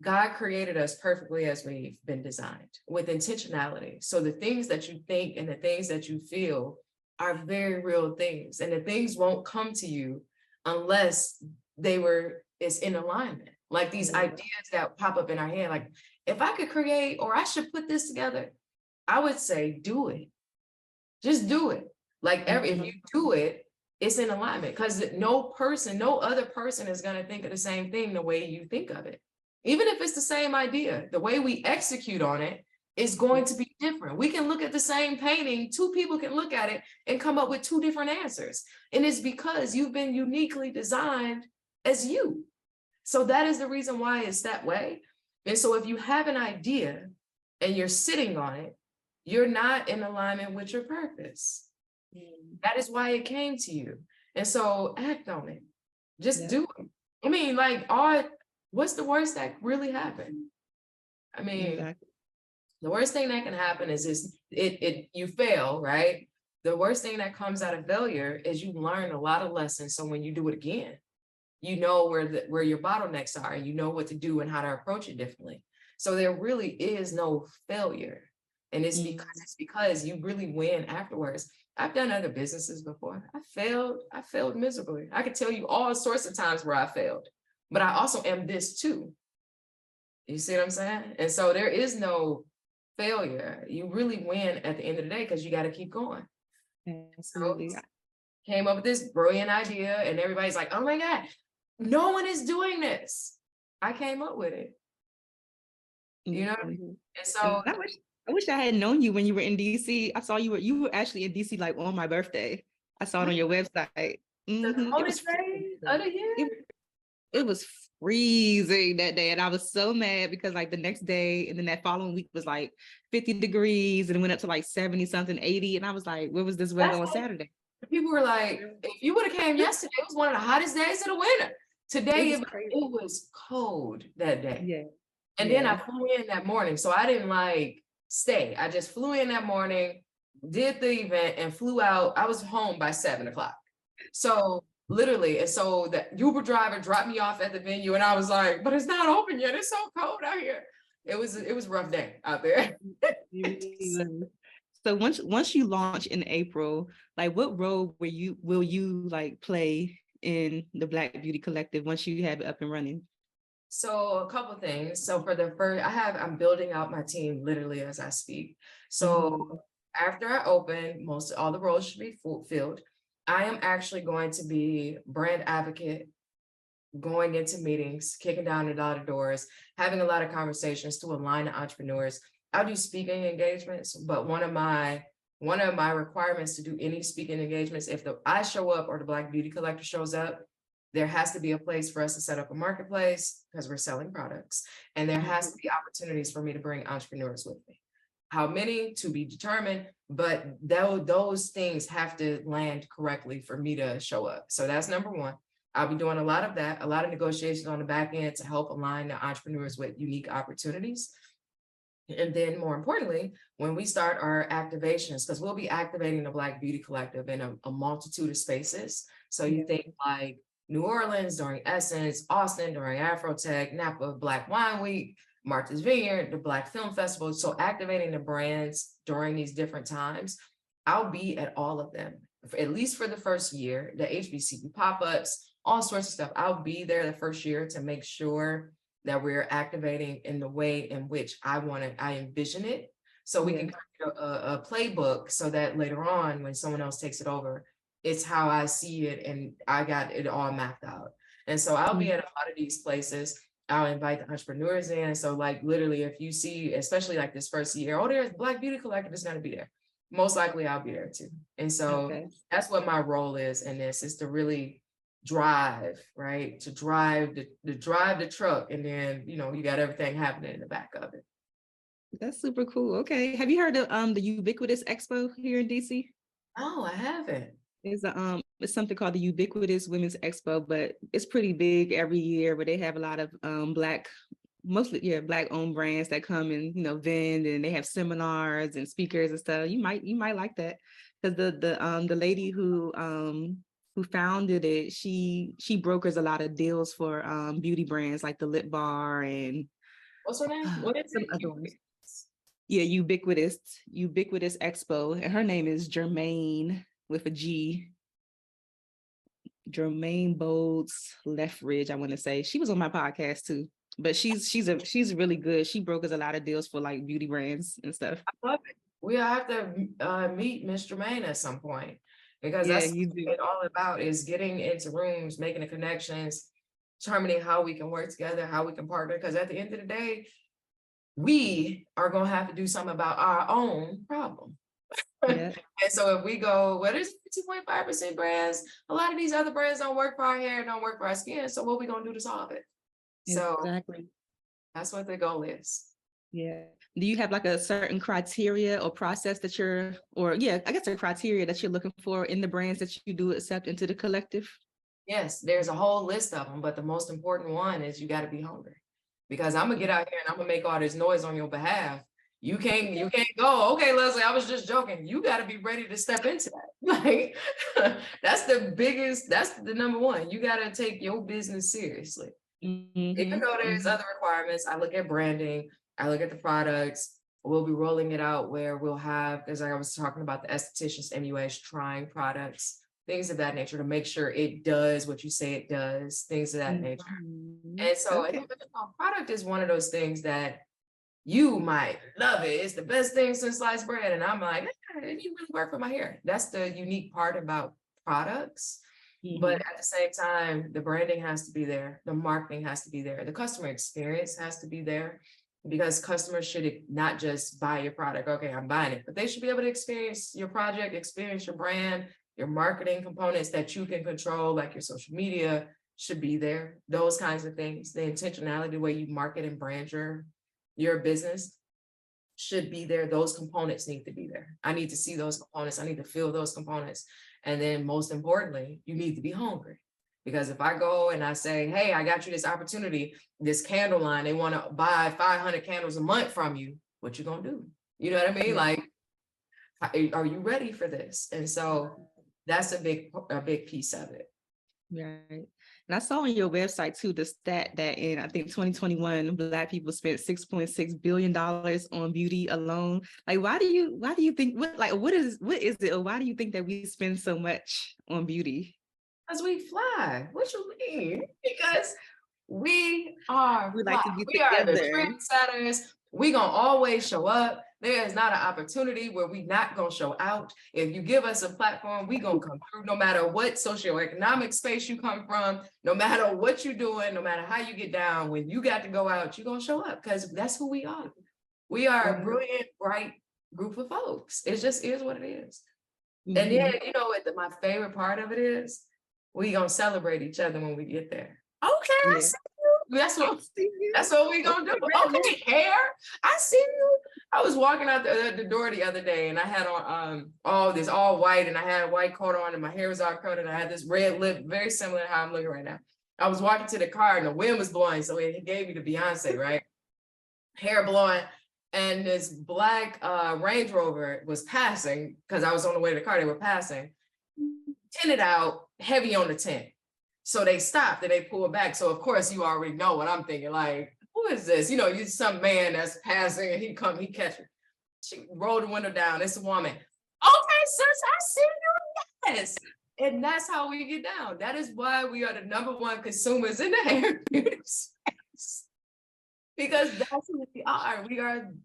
God created us perfectly as we've been designed, with intentionality. So the things that you think and the things that you feel are very real things. And the things won't come to you unless it's in alignment. Like these ideas that pop up in our head, like, if I could create, or I should put this together, I would say, do it. Just do it. Like if you do it, it's in alignment, because no other person is going to think of the same thing the way you think of it. Even if it's the same idea, the way we execute on it is going to be different. We can look at the same painting, 2 people can look at it and come up with 2 different answers. And it's because you've been uniquely designed as you. So that is the reason why it's that way. And so if you have an idea and you're sitting on it, you're not in alignment with your purpose. That is why it came to you. And so act on it. Just do it. I mean, like, what's the worst that really happened? I mean, the worst thing that can happen is you fail, right? The worst thing that comes out of failure is you learn a lot of lessons. So when you do it again, you know where your bottlenecks are, and you know what to do and how to approach it differently. So there really is no failure. And it's because you really win afterwards. I've done other businesses before. I failed miserably. I could tell you all sorts of times where I failed, but I also am this too. You see what I'm saying? And so there is no failure. You really win at the end of the day, because you got to keep going. Absolutely. So came up with this brilliant idea, and everybody's like, oh my God, no one is doing this. I came up with it. You know? And so I wish I had known you when you were in DC. I saw you were actually in DC like on my birthday. I saw it on your website. The It was coldest day of the year. it was freezing that day, and I was so mad because like the next day and then that following week was like 50 degrees and it went up to like 70 something, 80, and I was like, where was this weather That's on like, Saturday? people were like, if you would have came yesterday, it was one of the hottest days of the winter. Today It was it crazy. was cold that day. Yeah. And then I flew in that morning. So I didn't like stay. I just flew in that morning, did the event, and flew out. I was home by 7:00. So literally, and so the Uber driver dropped me off at the venue, and I was like, but it's not open yet. It's so cold out here. It was a rough day out there. So once you launch in April, like what role will you like play in the Black Beauty Collective once you have it up and running? So a couple things. So for the first, I'm building out my team literally as I speak. So after I open, most all the roles should be filled. I am actually going to be brand advocate, going into meetings, kicking down a lot of doors, having a lot of conversations to align the entrepreneurs. I'll do speaking engagements, but one of my requirements to do any speaking engagements, if I show up or the Black Beauty Collector shows up, there has to be a place for us to set up a marketplace because we're selling products. And there has to be opportunities for me to bring entrepreneurs with me. How many to be determined, but those things have to land correctly for me to show up. So that's number one. I'll be doing a lot of that, a lot of negotiations on the back end to help align the entrepreneurs with unique opportunities. And then more importantly, when we start our activations, because we'll be activating the Black Beauty Collective in a multitude of spaces. So you think like New Orleans during Essence, Austin during Afrotech, Napa Black Wine Week, Martha's Vineyard, the Black Film Festival. So activating the brands during these different times, I'll be at all of them, at least for the first year, the HBCU pop-ups, all sorts of stuff. I'll be there the first year to make sure that we're activating in the way in which I envision it. So we can create a playbook so that later on, when someone else takes it over, it's how I see it and I got it all mapped out. And so I'll be at a lot of these places. I'll invite the entrepreneurs in. So like literally, if you see, especially like this first year, oh, there's Black Beauty Collective is going to be there. Most likely I'll be there too. And so that's what my role is in this, is to really drive, right? To drive the truck. And then, you got everything happening in the back of it. That's super cool. Okay. Have you heard of the Ubiquitous Expo here in DC? Oh, I haven't. It's something called the Ubiquitous Women's Expo, but it's pretty big every year, where they have a lot of mostly Black owned brands that come and vend, and they have seminars and speakers and stuff. You might like that, because the lady who founded it, she brokers a lot of deals for beauty brands like the Lip Bar and what's her name? What is some it? other ones. Yeah, Ubiquitous Expo, and her name is Jermaine with a G. Jermaine Bold's Lethbridge, I want to say. She was on my podcast too, but she's really good. She brokers a lot of deals for like beauty brands and stuff. I love it. We'll have to meet Miss Jermaine at some point, because that's what it's all about, is getting into rooms, making the connections, determining how we can work together, how we can partner. Because at the end of the day, we are going to have to do something about our own problem. And so if we go, well, there's 2.5% brands, a lot of these other brands don't work for our hair, don't work for our skin. So what are we going to do to solve it? So that's what the goal is. Yeah. Do you have like a certain criteria or process that a criteria that you're looking for in the brands that you do accept into the collective? Yes, there's a whole list of them, but the most important one is you got to be hungry, because I'm gonna get out here and I'm gonna make all this noise on your behalf. You can't go, okay, Leslie, I was just joking. You got to be ready to step into that. Like, that's the number one. You got to take your business seriously. Even though there's other requirements, I look at branding, I look at the products. We'll be rolling it out where we'll have, as I was talking about, the estheticians, MUAs trying products, things of that nature, to make sure it does what you say it does, things of that nature. And so product is one of those things that you might love it. It's the best thing since sliced bread. And I'm like, you really work for my hair. That's the unique part about products. But at the same time, the branding has to be there. The marketing has to be there. The customer experience has to be there, because customers should not just buy your product. Okay, I'm buying it, but they should be able to experience your project, experience your brand, Your marketing components that you can control, like your social media, should be there. Those kinds of things. The intentionality, the way you market and brand your business should be there. Those components need to be there. I need to see those components. I need to feel those components. And then most importantly, you need to be hungry. Because if I go and I say, hey, I got you this opportunity, this candle line, they want to buy 500 candles a month from you, what you gonna do? You know what I mean? Like, are you ready for this? And so that's a big piece of it. Right. And I saw on your website too, the stat that in, I think 2021, Black people spent $6.6 billion on beauty alone. Like, why do you think, what is it? Or why do you think that we spend so much on beauty? Because we fly. What you mean? Because we are We like to be we are the together. trendsetters. We gonna always show up. There is not an opportunity where we not gonna show out. If you give us a platform, we gonna come through, no matter what socioeconomic space you come from, no matter what you're doing, no matter how you get down. When you got to go out, you're gonna show up because that's who we are. We are a brilliant, bright group of folks. It just is what it is. And then, you know what my favorite part of it is? We gonna celebrate each other when we get there. Okay, I see you. That's what we gonna do. Okay, hair. I see you. I was walking out the door the other day, and I had on all white, and I had a white coat on, and my hair was all curled, and I had this red lip, very similar to how I'm looking right now. I was walking to the car, and the wind was blowing, so it gave me the Beyonce, right? Hair blowing, and this black Range Rover was passing because I was on the way to the car. They were passing, tinted out, heavy on the tint. So they stopped and they pulled back. So of course you already know what I'm thinking, like, who is this? You know, you some man that's passing and he catch her. She rolled the window down. It's a woman. Okay, sis, I see you. Yes. And that's how we get down. That is why we are the #1 consumers in the hair beauty space. Because that's who we are.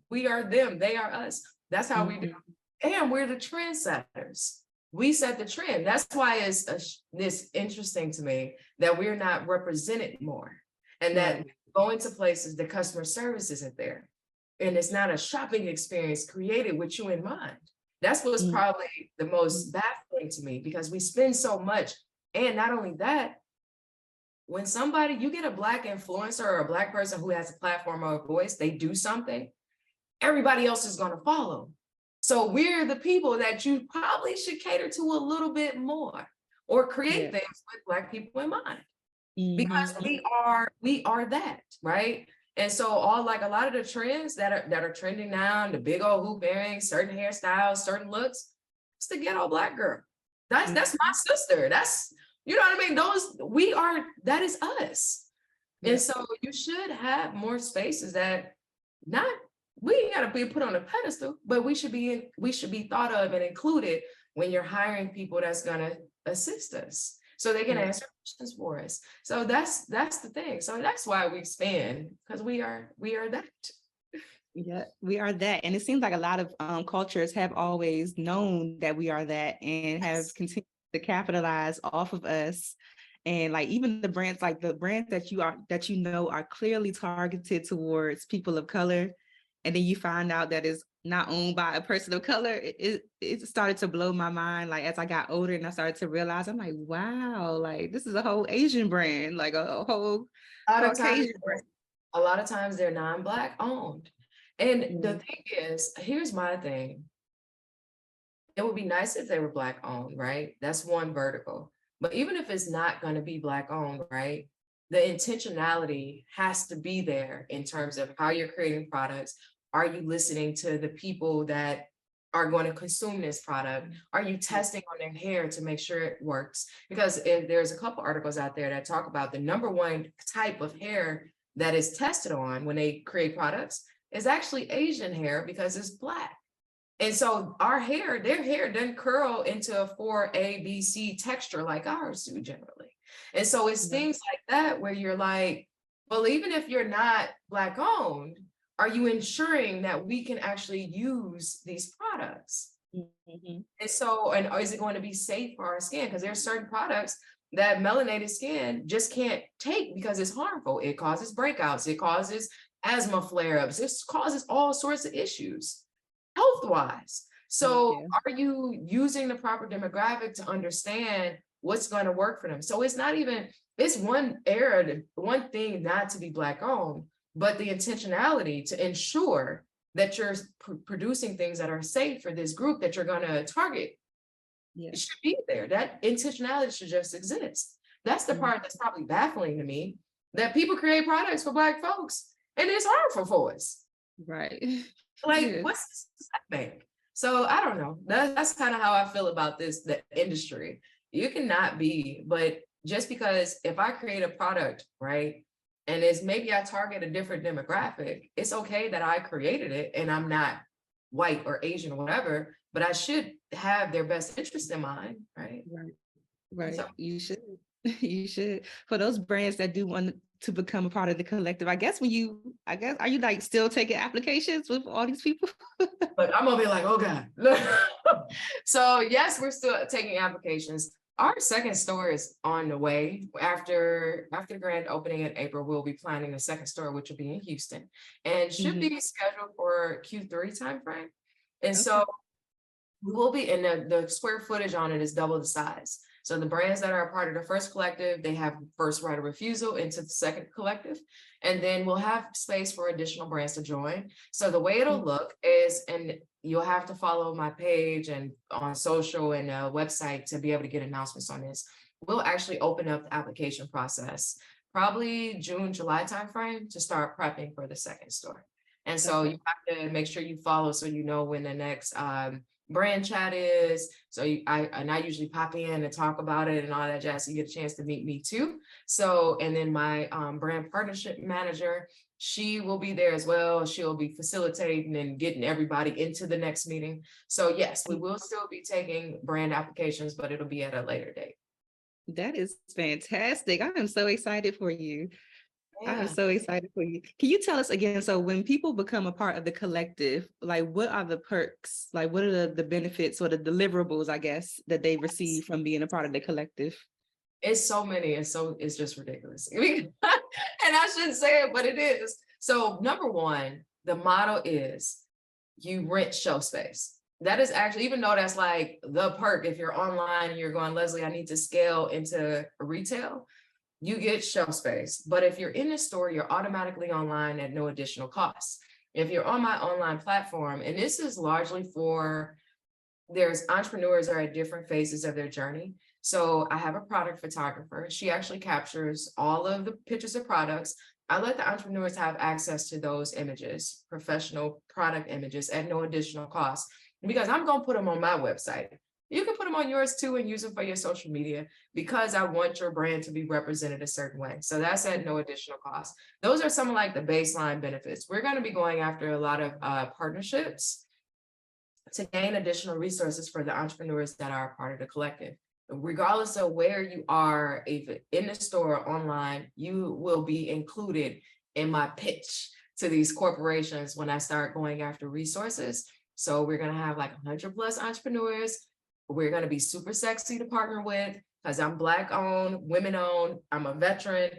We are them. They are us. That's how we do. And we're the trendsetters. We set the trend. That's why it's interesting to me that we're not represented more, and that going to places, the customer service isn't there, and it's not a shopping experience created with you in mind. That's what's probably the most baffling to me, because we spend so much. And not only that, when you get a Black influencer or a Black person who has a platform or a voice, they do something, everybody else is going to follow. So we're the people that you probably should cater to a little bit more, or create things with Black people in mind, because we are that, right? And so a lot of the trends that are trending now, the big old hoop earrings, certain hairstyles, certain looks, it's the ghetto Black girl. That's my sister. That's, you know what I mean? That is us. And so you should have more spaces that we ain't gotta be put on a pedestal, but we should be thought of and included when you're hiring people that's gonna assist us, so they can answer questions for us. So that's the thing. So that's why we spend, because we are that. Yeah, we are that. And it seems like a lot of cultures have always known that we are that, and have continued to capitalize off of us. And like even the brands that you know are clearly targeted towards people of color, and then you find out that it's not owned by a person of color, it started to blow my mind. Like as I got older and I started to realize, I'm like, wow, like this is a whole Asian brand, like a whole Caucasian brand. A lot of times they're non-Black owned. And the thing is, here's my thing. It would be nice if they were Black owned, right? That's one vertical. But even if it's not going to be Black owned, right? The intentionality has to be there in terms of how you're creating products. Are you listening to the people that are going to consume this product? Are you testing on their hair to make sure it works? Because there's a couple articles out there that talk about the #1 type of hair that is tested on when they create products is actually Asian hair, because it's Black. And so their hair doesn't curl into a 4A, B, C texture like ours do generally. And so it's things like that where you're like, well, even if you're not Black owned, are you ensuring that we can actually use these products? And so, and is it going to be safe for our skin? Because there's certain products that melanated skin just can't take because it's harmful. It causes breakouts. It causes asthma flare-ups. It causes all sorts of issues health-wise. So Yeah. are you using the proper demographic to understand what's going to work for them? So it's not even, it's one one thing not to be Black owned, but the intentionality to ensure that you're producing things that are safe for this group that you're going to target. Yeah. It should be there. That intentionality should just exist. That's the part that's probably baffling to me, that people create products for Black folks and it's harmful for us. Right. Like, Yeah. what's that make? So I don't know. That's kind of how I feel about the industry. You cannot be, but just because if I create a product, right, and it's maybe I target a different demographic, it's okay that I created it and I'm not white or Asian or whatever, but I should have their best interest in mind, right? Right. So, You should. You should. For those brands that do want to become a part of the collective, I guess, are you like still taking applications with all these people? but I'm gonna be like, oh God. So yes, we're still taking applications. Our second store is on the way. After the grand opening in April, we'll be planning a second store, which will be in Houston, and should be scheduled for Q3 timeframe. And so we will be, and the square footage on it is double the size. So the brands that are a part of the first collective, they have first right of refusal into the second collective, and then we'll have space for additional brands to join. So the way it'll look is, and you'll have to follow my page and on social and website to be able to get announcements on this. We'll actually open up the application process, probably June, July timeframe, to start prepping for the second store. And so you have to make sure you follow so you know when the next brand chat is. So I usually pop in and talk about it and all that jazz. So you get a chance to meet me too. So, and then my brand partnership manager, she will be there as well. She'll be facilitating and getting everybody into the next meeting. So yes, we will still be taking brand applications, but it'll be at a later date. That is fantastic. I am so excited for you. Yeah. I'm so excited for you. Can you tell us again, so when people become a part of the collective, like what are the perks? Like what are the benefits or the deliverables, I guess, that they receive from being a part of the collective? It's so many, it's just ridiculous. And I shouldn't say it, but it is. So number one, the motto is you rent show space. That is actually, even though that's like the perk, if you're online and you're going, Leslie, I need to scale into retail, you get shelf space. But if you're in the store, you're automatically online at no additional cost. If you're on my online platform, and this is largely for, there's entrepreneurs that are at different phases of their journey. So I have a product photographer. She actually captures all of the pictures of products. I let the entrepreneurs have access to those images, professional product images at no additional cost, because I'm going to put them on my website. You can put them on yours too and use them for your social media, because I want your brand to be represented a certain way. So that's at no additional cost. Those are some of like the baseline benefits. We're going to be going after a lot of partnerships to gain additional resources for the entrepreneurs that are a part of the collective. Regardless of where you are, if in the store or online, you will be included in my pitch to these corporations when I start going after resources. So we're going to have like 100 plus entrepreneurs. We're going to be super sexy to partner with, because I'm Black owned, women owned, I'm a veteran,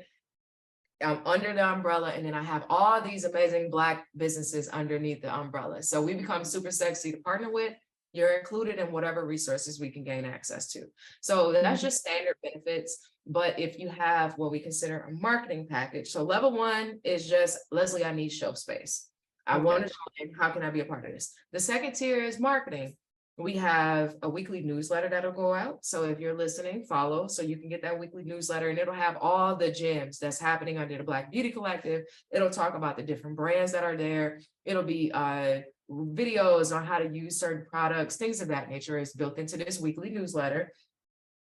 I'm under the umbrella, and then I have all these amazing Black businesses underneath the umbrella. So we become super sexy to partner with. You're included in whatever resources we can gain access to. So that's just standard benefits. But if you have what we consider a marketing package, so level one is just, Leslie, I need show space. I want to join. How can I be a part of this? The second tier is marketing. We have a weekly newsletter that'll go out. So if you're listening, follow so you can get that weekly newsletter, and it'll have all the gems that's happening under the Black Beauty Collective. It'll talk about the different brands that are there. It'll be videos on how to use certain products, things of that nature is built into this weekly newsletter.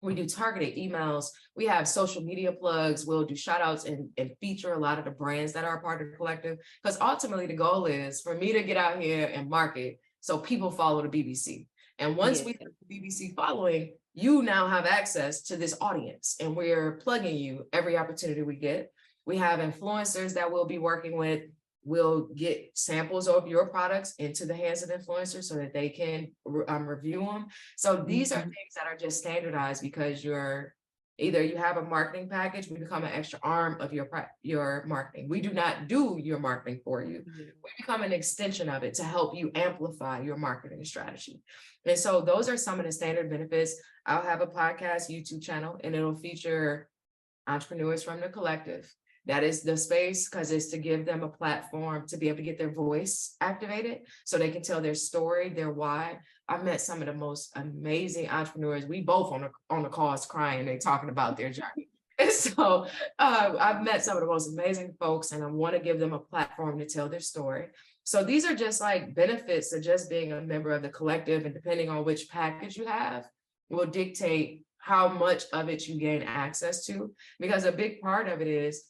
We do targeted emails. We have social media plugs. We'll do shout outs and feature a lot of the brands that are a part of the collective. Because ultimately the goal is for me to get out here and market so people follow the BBC. And once we have the BBC following, you now have access to this audience, and we're plugging you every opportunity we get. We have influencers that we'll be working with. We'll get samples of your products into the hands of influencers so that they can review them. So these are things that are just standardized because you're Either you have a marketing package, we become an extra arm of your marketing. We do not do your marketing for you. We become an extension of it to help you amplify your marketing strategy. And so those are some of the standard benefits. I'll have a podcast YouTube channel, and it'll feature entrepreneurs from the collective. That is the space, because it's to give them a platform to be able to get their voice activated so they can tell their story, their why. I've met some of the most amazing entrepreneurs. We both on the calls crying, they talking about their journey. And so I've met some of the most amazing folks, and I want to give them a platform to tell their story. So these are just like benefits of just being a member of the collective, and depending on which package you have will dictate how much of it you gain access to. Because a big part of it is,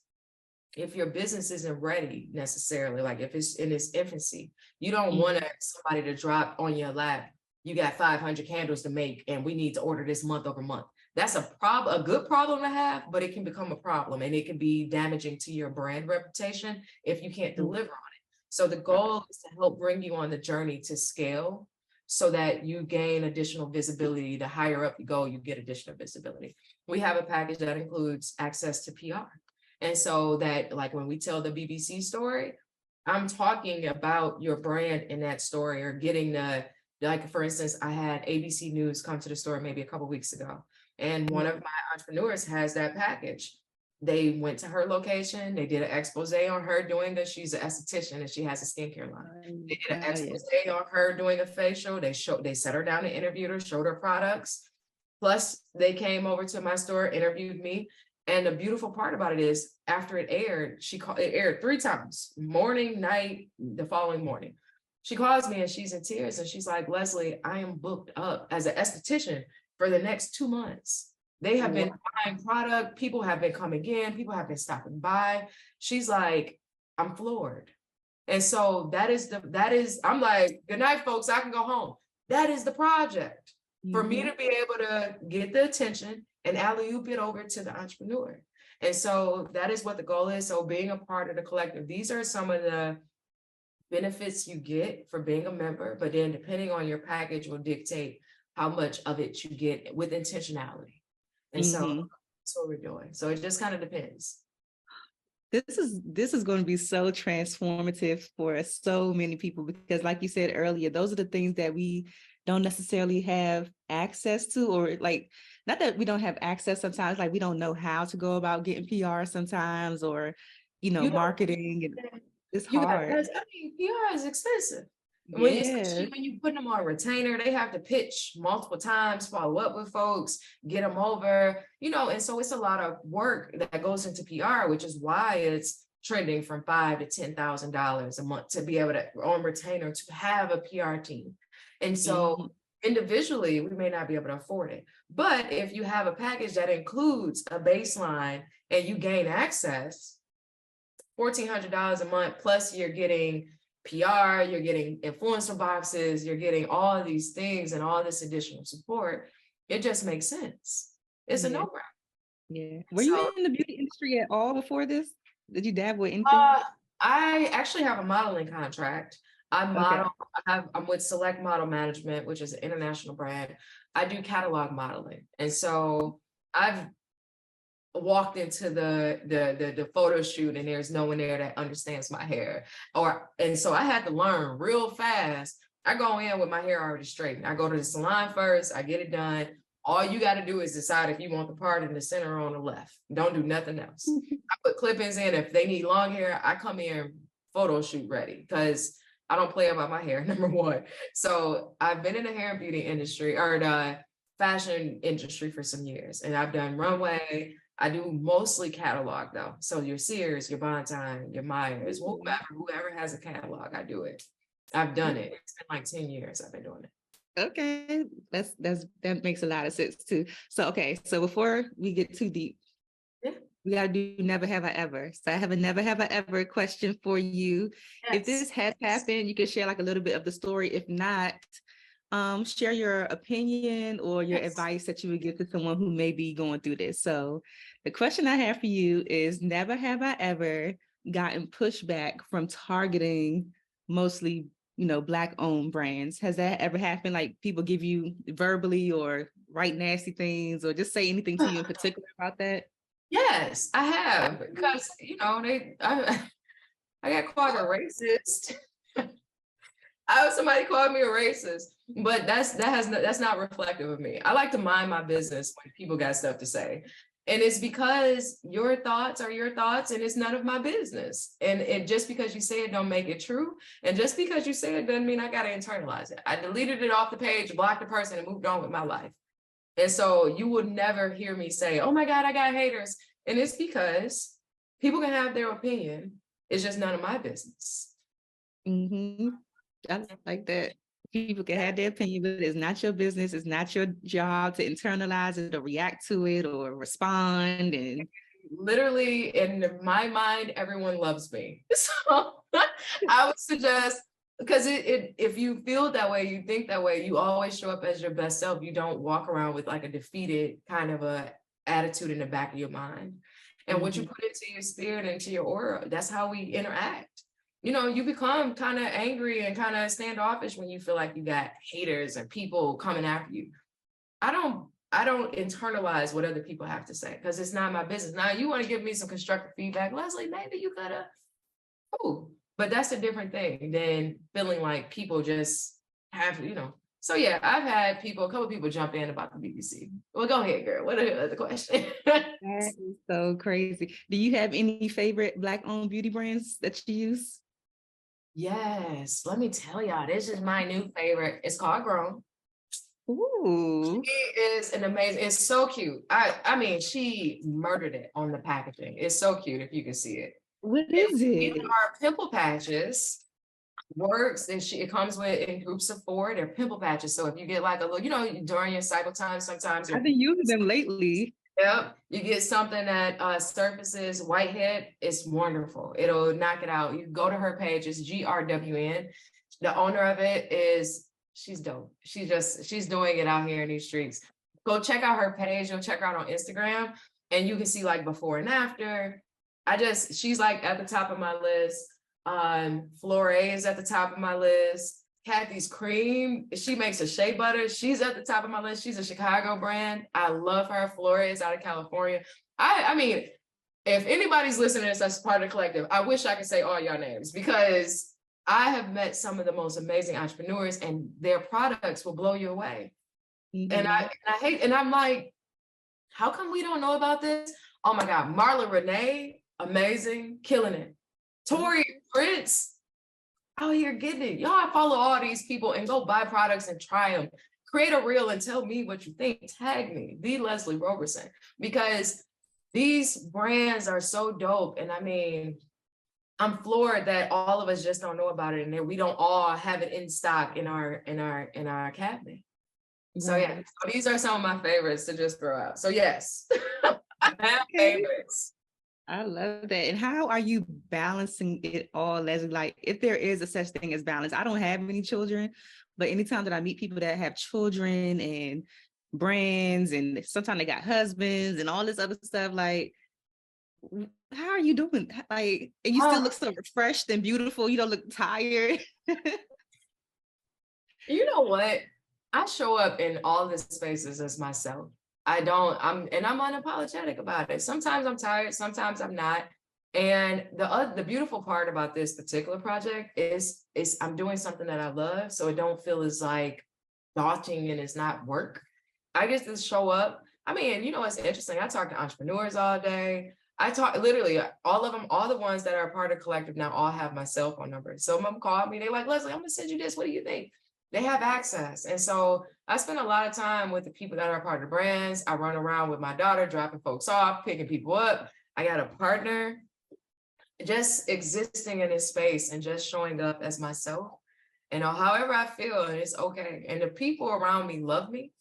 if your business isn't ready necessarily, like if it's in its infancy, you don't want somebody to drop on your lap, you got 500 candles to make and we need to order this month over month. That's a good problem to have, but it can become a problem, and it can be damaging to your brand reputation if you can't deliver on it. So the goal is to help bring you on the journey to scale so that you gain additional visibility. The higher up you go, you get additional visibility. We have a package that includes access to PR. And so that, like, when we tell the BBC story, I'm talking about your brand in that story, or getting like, for instance, I had ABC News come to the store maybe a couple of weeks ago, and one of my entrepreneurs has that package. They went to her location, they did an expose on her doing this. She's an esthetician and she has a skincare line. They did an expose on her doing a facial. They set her down and interviewed her, showed her products. Plus, they came over to my store, interviewed me. And the beautiful part about it is, after it aired, it aired 3 times, morning, night, the following morning. She calls me and she's in tears, and she's like, Leslie, I am booked up as an esthetician for the next 2 months. They have been buying product. People have been coming in. People have been stopping by. She's like, I'm floored. And so that is, I'm like, good night, folks. I can go home. That is the project for me to be able to get the attention and alley-oop it over to the entrepreneur. And so that is what the goal is. So being a part of the collective, these are some of the benefits you get for being a member, but then depending on your package will dictate how much of it you get with intentionality. And so that's what we're doing. So it just kind of depends. This is going to be so transformative for so many people, because like you said earlier, those are the things that we don't necessarily have access to, or like, not that we don't have access sometimes, like we don't know how to go about getting PR sometimes, or, marketing. And it's hard. I mean, PR is expensive. Yeah. When you put them on retainer, they have to pitch multiple times, follow up with folks, get them over, and so it's a lot of work that goes into PR, which is why it's trending from $5,000 to $10,000 a month to be able to, on retainer, to have a PR team. And so individually, we may not be able to afford it. But if you have a package that includes a baseline and you gain access, $1,400 a month, plus you're getting PR, you're getting influencer boxes, you're getting all of these things and all this additional support, it just makes sense. It's a no-brainer. Yeah. Were you in the beauty industry at all before this? Did you dabble with anything? I actually have a modeling contract. I model. I'm with Select Model Management, which is an international brand. I do catalog modeling, and so I've walked into the photo shoot and there's no one there that understands my hair, and so I had to learn real fast. I go in with my hair already straightened. I go to the salon first. I get it done. All you got to do is decide if you want the part in the center or on the left. Don't do nothing else. I put clip-ins in. If they need long hair, I come in photo shoot ready, because I don't play about my hair, number one. So I've been in the hair and beauty industry, or the fashion industry, for some years. And I've done runway. I do mostly catalog though. So your Sears, your Bonton, your Myers, whoever has a catalog, I do it. I've done it. It's been like 10 years I've been doing it. Okay, that makes a lot of sense too. So before we get too deep, we gotta do never have I ever. So I have a never have I ever question for you. Yes. If this has happened, you can share like a little bit of the story. If not, share your opinion or your advice that you would give to someone who may be going through this. So the question I have for you is, never have I ever gotten pushback from targeting mostly Black owned brands? Has that ever happened? Like people give you verbally or write nasty things or just say anything to you in particular about that? Yes, I have, because I got called a racist. Somebody called me a racist, but that's not reflective of me. I like to mind my business when people got stuff to say. And it's because your thoughts are your thoughts and it's none of my business. And just because you say it don't make it true. And just because you say it doesn't mean I got to internalize it. I deleted it off the page, blocked the person, and moved on with my life. And so you would never hear me say, oh my God, I got haters. And it's because people can have their opinion. It's just none of my business. Mm-hmm. I like that. People can have their opinion, but it's not your business. It's not your job to internalize it or react to it or respond. And literally, in my mind, everyone loves me. So I would suggest, because if you feel that way, you think that way, you always show up as your best self. You don't walk around with like a defeated kind of a attitude in the back of your mind. And what you put into your spirit, into your aura, that's how we interact. You become kind of angry and kind of standoffish when you feel like you got haters and people coming after you. I don't internalize what other people have to say because it's not my business. Now, you want to give me some constructive feedback, Leslie, maybe you could have, but that's a different thing than feeling like people just have, So yeah, I've had a couple of people jump in about the BBC. Well, go ahead, girl. What are the other question? That is so crazy. Do you have any favorite Black-owned beauty brands that you use? Yes, let me tell y'all, this is my new favorite. It's called Grown. Ooh. She is an amazing, it's so cute. I mean, she murdered it on the packaging. It's so cute if you can see it. What is it? Our pimple patches works, and it comes with in groups of 4. They're pimple patches. So if you get like a little, during your cycle time, sometimes I've been using them lately. Yep, you get something that surfaces whitehead. It's wonderful. It'll knock it out. You go to her page. It's GRWN. The owner of it she's dope. She's doing it out here in these streets. Go check out her page. You'll check her out on Instagram, and you can see like before and after. She's like at the top of my list. Flore is at the top of my list. Kathy's Cream, she makes a shea butter. She's at the top of my list. She's a Chicago brand. I love her. Flore is out of California. I mean, if anybody's listening to this that's part of the collective, I wish I could say all your names because I have met some of the most amazing entrepreneurs and their products will blow you away. And I hate, and I'm like, how come we don't know about this? Oh my God, Marla Renee, amazing, killing it. Tori Prince, out here getting it. Y'all follow all these people and go buy products and try them. Create a reel and tell me what you think. Tag me, the Leslie Roberson, because these brands are so dope. And I mean, I'm floored that all of us just don't know about it, and that we don't all have it in stock in our cabinet. So yeah, so these are some of my favorites to just throw out. So yes, I have favorites. I love that. And how are you balancing it all, Leslie? Like, if there is a such thing as balance, I don't have any children, but anytime that I meet people that have children and brands, and sometimes they got husbands and all this other stuff, like, how are you doing? Like, and you still look so refreshed and beautiful. You don't look tired. You know what? I show up in all the spaces as myself. I'm unapologetic about it. Sometimes I'm tired, sometimes I'm not. And the beautiful part about this particular project is I'm doing something that I love, so it don't feel as like daunting and it's not work. I get to show up. I mean, it's interesting. I talk to entrepreneurs all day. I talk literally all of them, all the ones that are part of Collective now all have my cell phone number. Some of them call me, they're like, Leslie, I'm gonna send you this. What do you think? They have access. And so I spend a lot of time with the people that are part of the brands. I run around with my daughter, dropping folks off, picking people up. I got a partner, just existing in this space and just showing up as myself. And however I feel, and it's okay. And the people around me love me.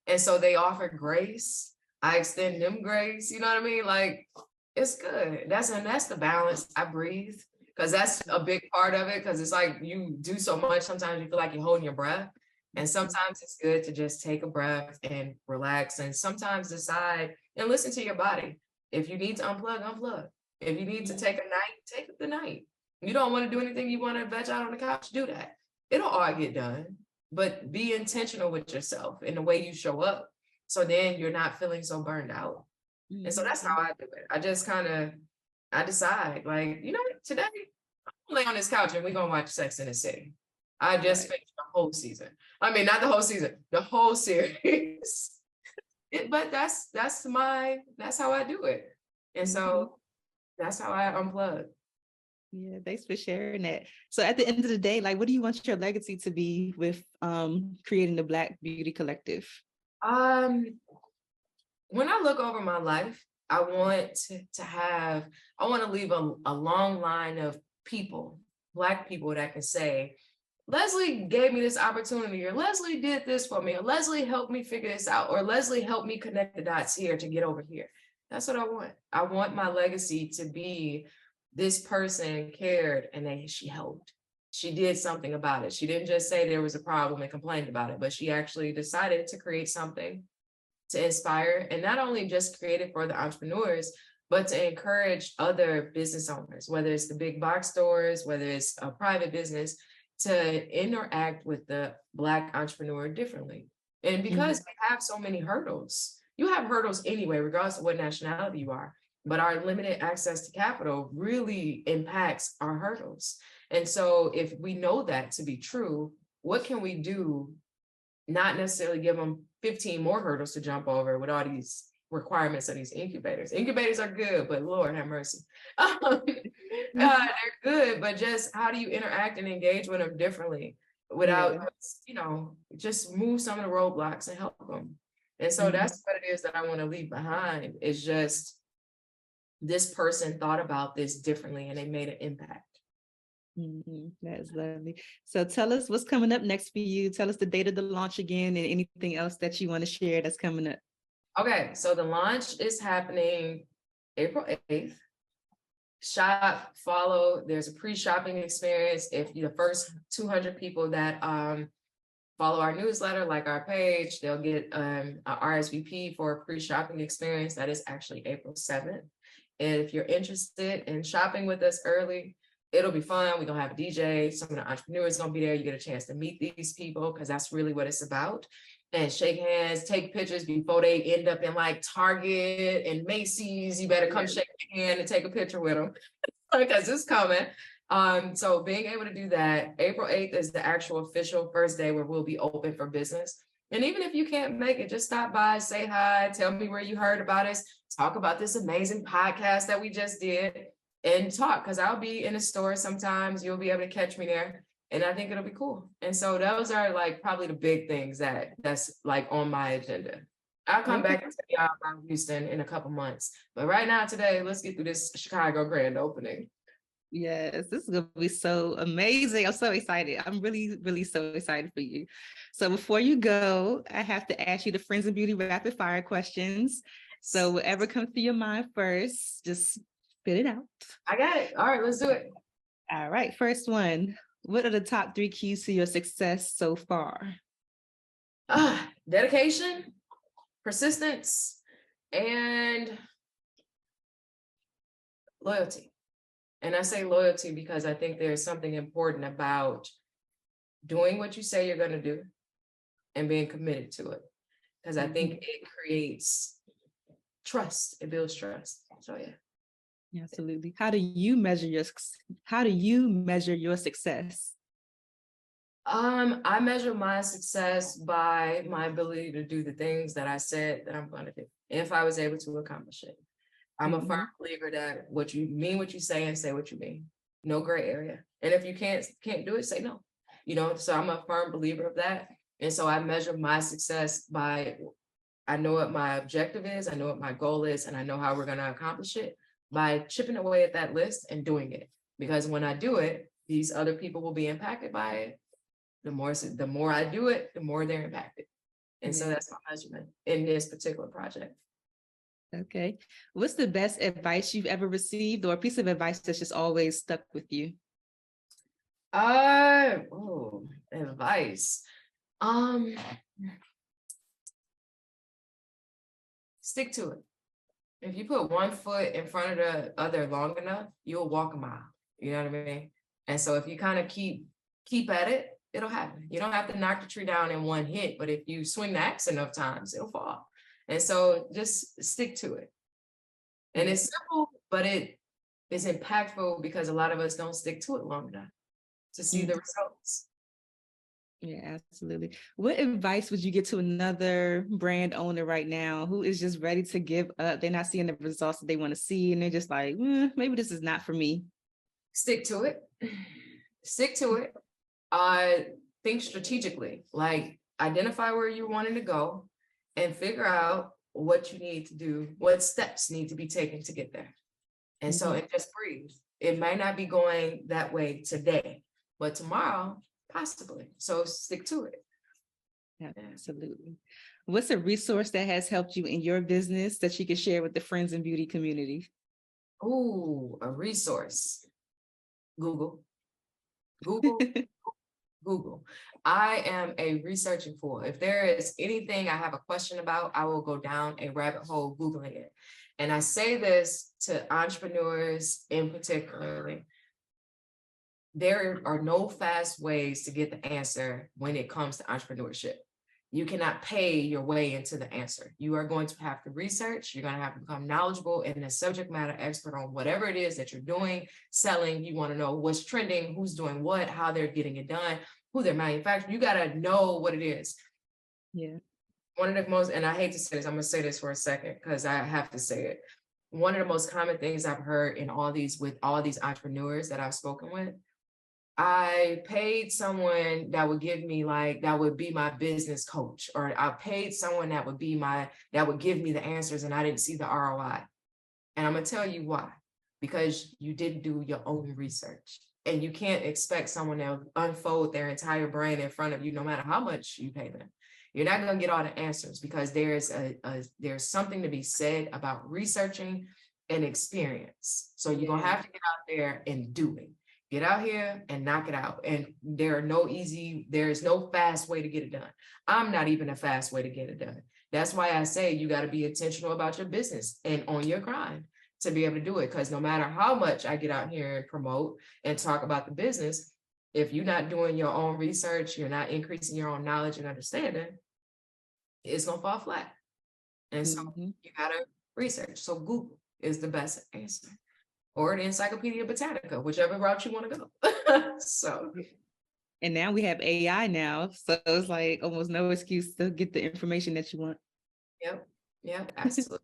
And so they offer grace. I extend them grace. You know what I mean? Like, it's good. That's the balance. I breathe. Because that's a big part of it, because it's like you do so much, sometimes you feel like you're holding your breath. And sometimes it's good to just take a breath and relax, and sometimes decide and listen to your body. If you need to unplug, unplug. If you need to take a night, take the night. You don't want to do anything, you want to veg out on the couch, do that. it'll all get done, but be intentional with yourself in the way you show up. So then you're not feeling so burned out. And so that's how I do it. I just I decide, like, you know, today I'm lay on this couch and we're gonna watch Sex in the City. I just finished the whole season. I mean, not the whole season, the whole series. But that's how I do it. And so that's how I unplug. Yeah, thanks for sharing that. So at the end of the day, like, what do you want your legacy to be with creating the Black Beauty Collective? When I look over my life, I want to leave a long line of people, Black people, that can say, Leslie gave me this opportunity, or Leslie did this for me, or Leslie helped me figure this out, or Leslie helped me connect the dots here to get over here. That's what I want. I want my legacy to be, this person cared and she helped. She did something about it. She didn't just say there was a problem and complained about it, but she actually decided to create something to inspire, and not only just create it for the entrepreneurs, but to encourage other business owners, whether it's the big box stores, whether it's a private business, to interact with the Black entrepreneur differently. And because we have so many hurdles, you have hurdles anyway, regardless of what nationality you are, but our limited access to capital really impacts our hurdles. And so if we know that to be true, what can we do? Not necessarily give them 15 more hurdles to jump over with all these requirements of these incubators. Incubators are good, but Lord have mercy. They're good, but just how do you interact and engage with them differently without, just move some of the roadblocks and help them. And so that's what it is that I want to leave behind, is just, this person thought about this differently and they made an impact. That's lovely. So tell us what's coming up next for you. Tell us the date of the launch again, and anything else that you want to share that's coming up. Okay, so the launch is happening April 8th. Shop, follow. There's a pre-shopping experience. If you're the first 200 people that follow our newsletter, like our page, they'll get a RSVP for a pre-shopping experience. That is actually April 7th. And if you're interested in shopping with us early, it'll be fun. We're gonna have a DJ, some of the entrepreneurs gonna be there. You get a chance to meet these people, because that's really what it's about. And shake hands, take pictures before they end up in like Target and Macy's. You better come shake your hand and take a picture with them, because it's coming. So being able to do that, April 8th is the actual official first day where we'll be open for business. And even if you can't make it, just stop by, say hi, tell me where you heard about us, talk about this amazing podcast that we just did, and talk, because I'll be in a store sometimes. You'll be able to catch me there, and I think it'll be cool. And so those are like probably the big things that's like on my agenda. I'll come back and tell y'all about Houston in a couple months, but right now, today, let's get through this Chicago grand opening. Yes, this is going to be so amazing. I'm so excited. I'm really, really so excited for you. So before you go, I have to ask you the Friends in Beauty rapid fire questions. So whatever comes to your mind first, just spit it out. I got it. All right, let's do it. All right, first one. What are the top 3 keys to your success so far? Dedication, persistence, and loyalty. And I say loyalty because I think there's something important about doing what you say you're going to do and being committed to it. Because I think it creates trust. It builds trust. So yeah. Absolutely. How do you measure your success? I measure my success by my ability to do the things that I said that I'm going to do, if I was able to accomplish it. I'm a firm believer that what you mean what you say and say what you mean. No gray area. And if you can't do it, say no. So I'm a firm believer of that. And so I measure my success by, I know what my objective is, I know what my goal is, and I know how we're going to accomplish it by chipping away at that list and doing it. Because when I do it, these other people will be impacted by it. The more I do it, the more they're impacted. And so that's my measurement in this particular project. Okay. What's the best advice you've ever received, or a piece of advice that's just always stuck with you? Advice. Stick to it. If you put one foot in front of the other long enough, you'll walk a mile. You know what I mean? And so if you kind of keep at it, it'll happen. You don't have to knock the tree down in one hit, but if you swing the axe enough times, it'll fall. And so just stick to it. And it's simple, but it is impactful because a lot of us don't stick to it long enough to see the results. Yeah, absolutely. What advice would you give to another brand owner right now who is just ready to give up? They're not seeing the results that they want to see, and they're just like, maybe this is not for me. Stick to it. Stick to it. Think strategically, like identify where you're wanting to go and figure out what you need to do, what steps need to be taken to get there. And so and just breathe. It might not be going that way today, but tomorrow, possibly. So stick to it. Yeah, absolutely. What's a resource that has helped you in your business that you can share with the friends and beauty community? Ooh, a resource. Google. Google. I am a researching fool. If there is anything I have a question about, I will go down a rabbit hole Googling it. And I say this to entrepreneurs in particular. There are no fast ways to get the answer when it comes to entrepreneurship. You cannot pay your way into the answer. You are going to have to research. You're going to have to become knowledgeable and a subject matter expert on whatever it is that you're doing, selling. You want to know what's trending, who's doing what, how they're getting it done, who they're manufacturing. You got to know what it is. Yeah. One of the most, and I hate to say this, I'm going to say this for a second because I have to say it. One of the most common things I've heard in all these entrepreneurs that I've spoken with, I paid someone that would give me that would be my business coach, or I paid someone that would give me the answers and I didn't see the ROI. And I'm going to tell you why, because you didn't do your own research, and you can't expect someone to unfold their entire brain in front of you, no matter how much you pay them. You're not going to get all the answers because there's something to be said about researching and experience. So you're going to have to get out there and do it. Get out here and knock it out. And there is no fast way to get it done. I'm not even a fast way to get it done. That's why I say you got to be intentional about your business and on your grind to be able to do it. Because no matter how much I get out here and promote and talk about the business, if you're not doing your own research, you're not increasing your own knowledge and understanding, it's going to fall flat. And so you got to research. So Google is the best answer. Or the Encyclopedia Britannica, whichever route you want to go. So, and now we have AI now, so it's like almost no excuse to get the information that you want. Yep, absolutely.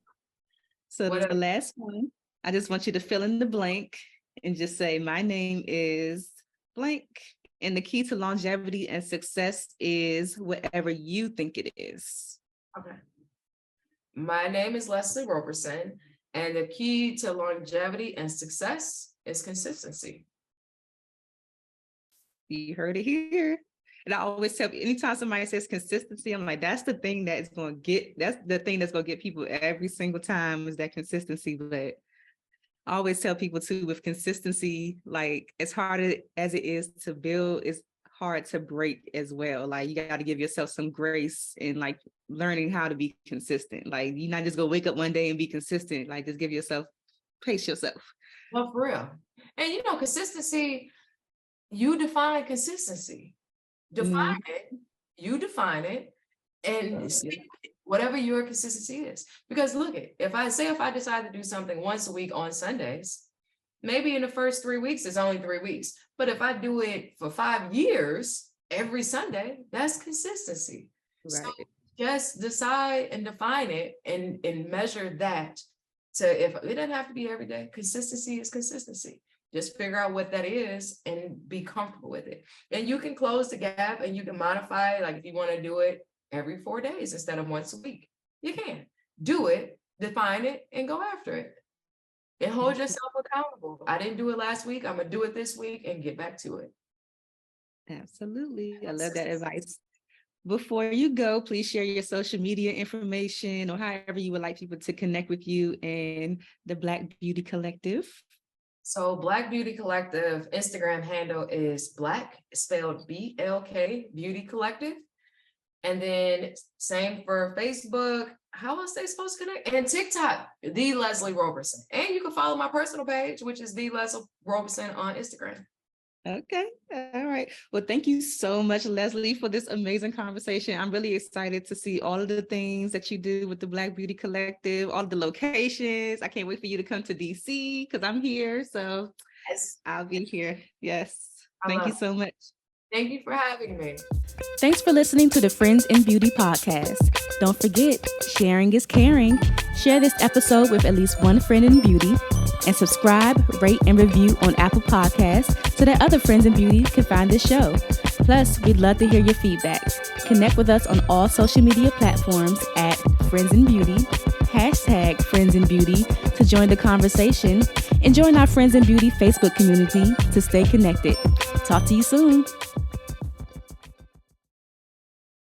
So the last one, I just want you to fill in the blank and just say, my name is blank, and the key to longevity and success is whatever you think it is. Okay. My name is Leslie Roberson. And the key to longevity and success is consistency. You heard it here. And I always tell you, anytime somebody says consistency, I'm like, that's the thing that's going to get people every single time is that consistency. But I always tell people too, with consistency, like as hard as it is to build, it's hard to break as well. Like you got to give yourself some grace in like learning how to be consistent. Like you're not just gonna wake up one day and be consistent. Like just pace yourself. Well, for real. And consistency, you define consistency. Define it, you define it, and stick with it, whatever your consistency is. Because look, if I decide to do something once a week on Sundays, maybe in the first 3 weeks, it's only 3 weeks. But if I do it for 5 years, every Sunday, that's consistency. Right. So just decide and define it and measure that if it doesn't have to be every day. Consistency is consistency. Just figure out what that is and be comfortable with it. And you can close the gap and you can modify, like if you want to do it every 4 days instead of once a week, you can do it, define it, and go after it. And hold yourself accountable. I didn't do it last week. I'm going to do it this week and get back to it. Absolutely. I love that advice. Before you go, please share your social media information or however you would like people to connect with you and the Black Beauty Collective. So Black Beauty Collective Instagram handle is Black, spelled BLK, Beauty Collective. And then same for Facebook. How else they supposed to connect? And TikTok, The Leslie Roberson. And you can follow my personal page, which is The Leslie Roberson on Instagram. Okay. All right. Well, thank you so much, Leslie, for this amazing conversation. I'm really excited to see all of the things that you do with the Black Beauty Collective, all the locations. I can't wait for you to come to DC because I'm here. So Yes, I'll be here. Yes. I Thank love you it. so much. Thank you for having me. Thanks for listening to the Friends in Beauty podcast. Don't forget, sharing is caring. Share this episode with at least one friend in beauty, and subscribe, rate, and review on Apple Podcasts so that other friends in beauty can find this show. Plus, we'd love to hear your feedback. Connect with us on all social media platforms at Friends in Beauty, hashtag Friends in Beauty to join the conversation, and join our Friends in Beauty Facebook community to stay connected. Talk to you soon.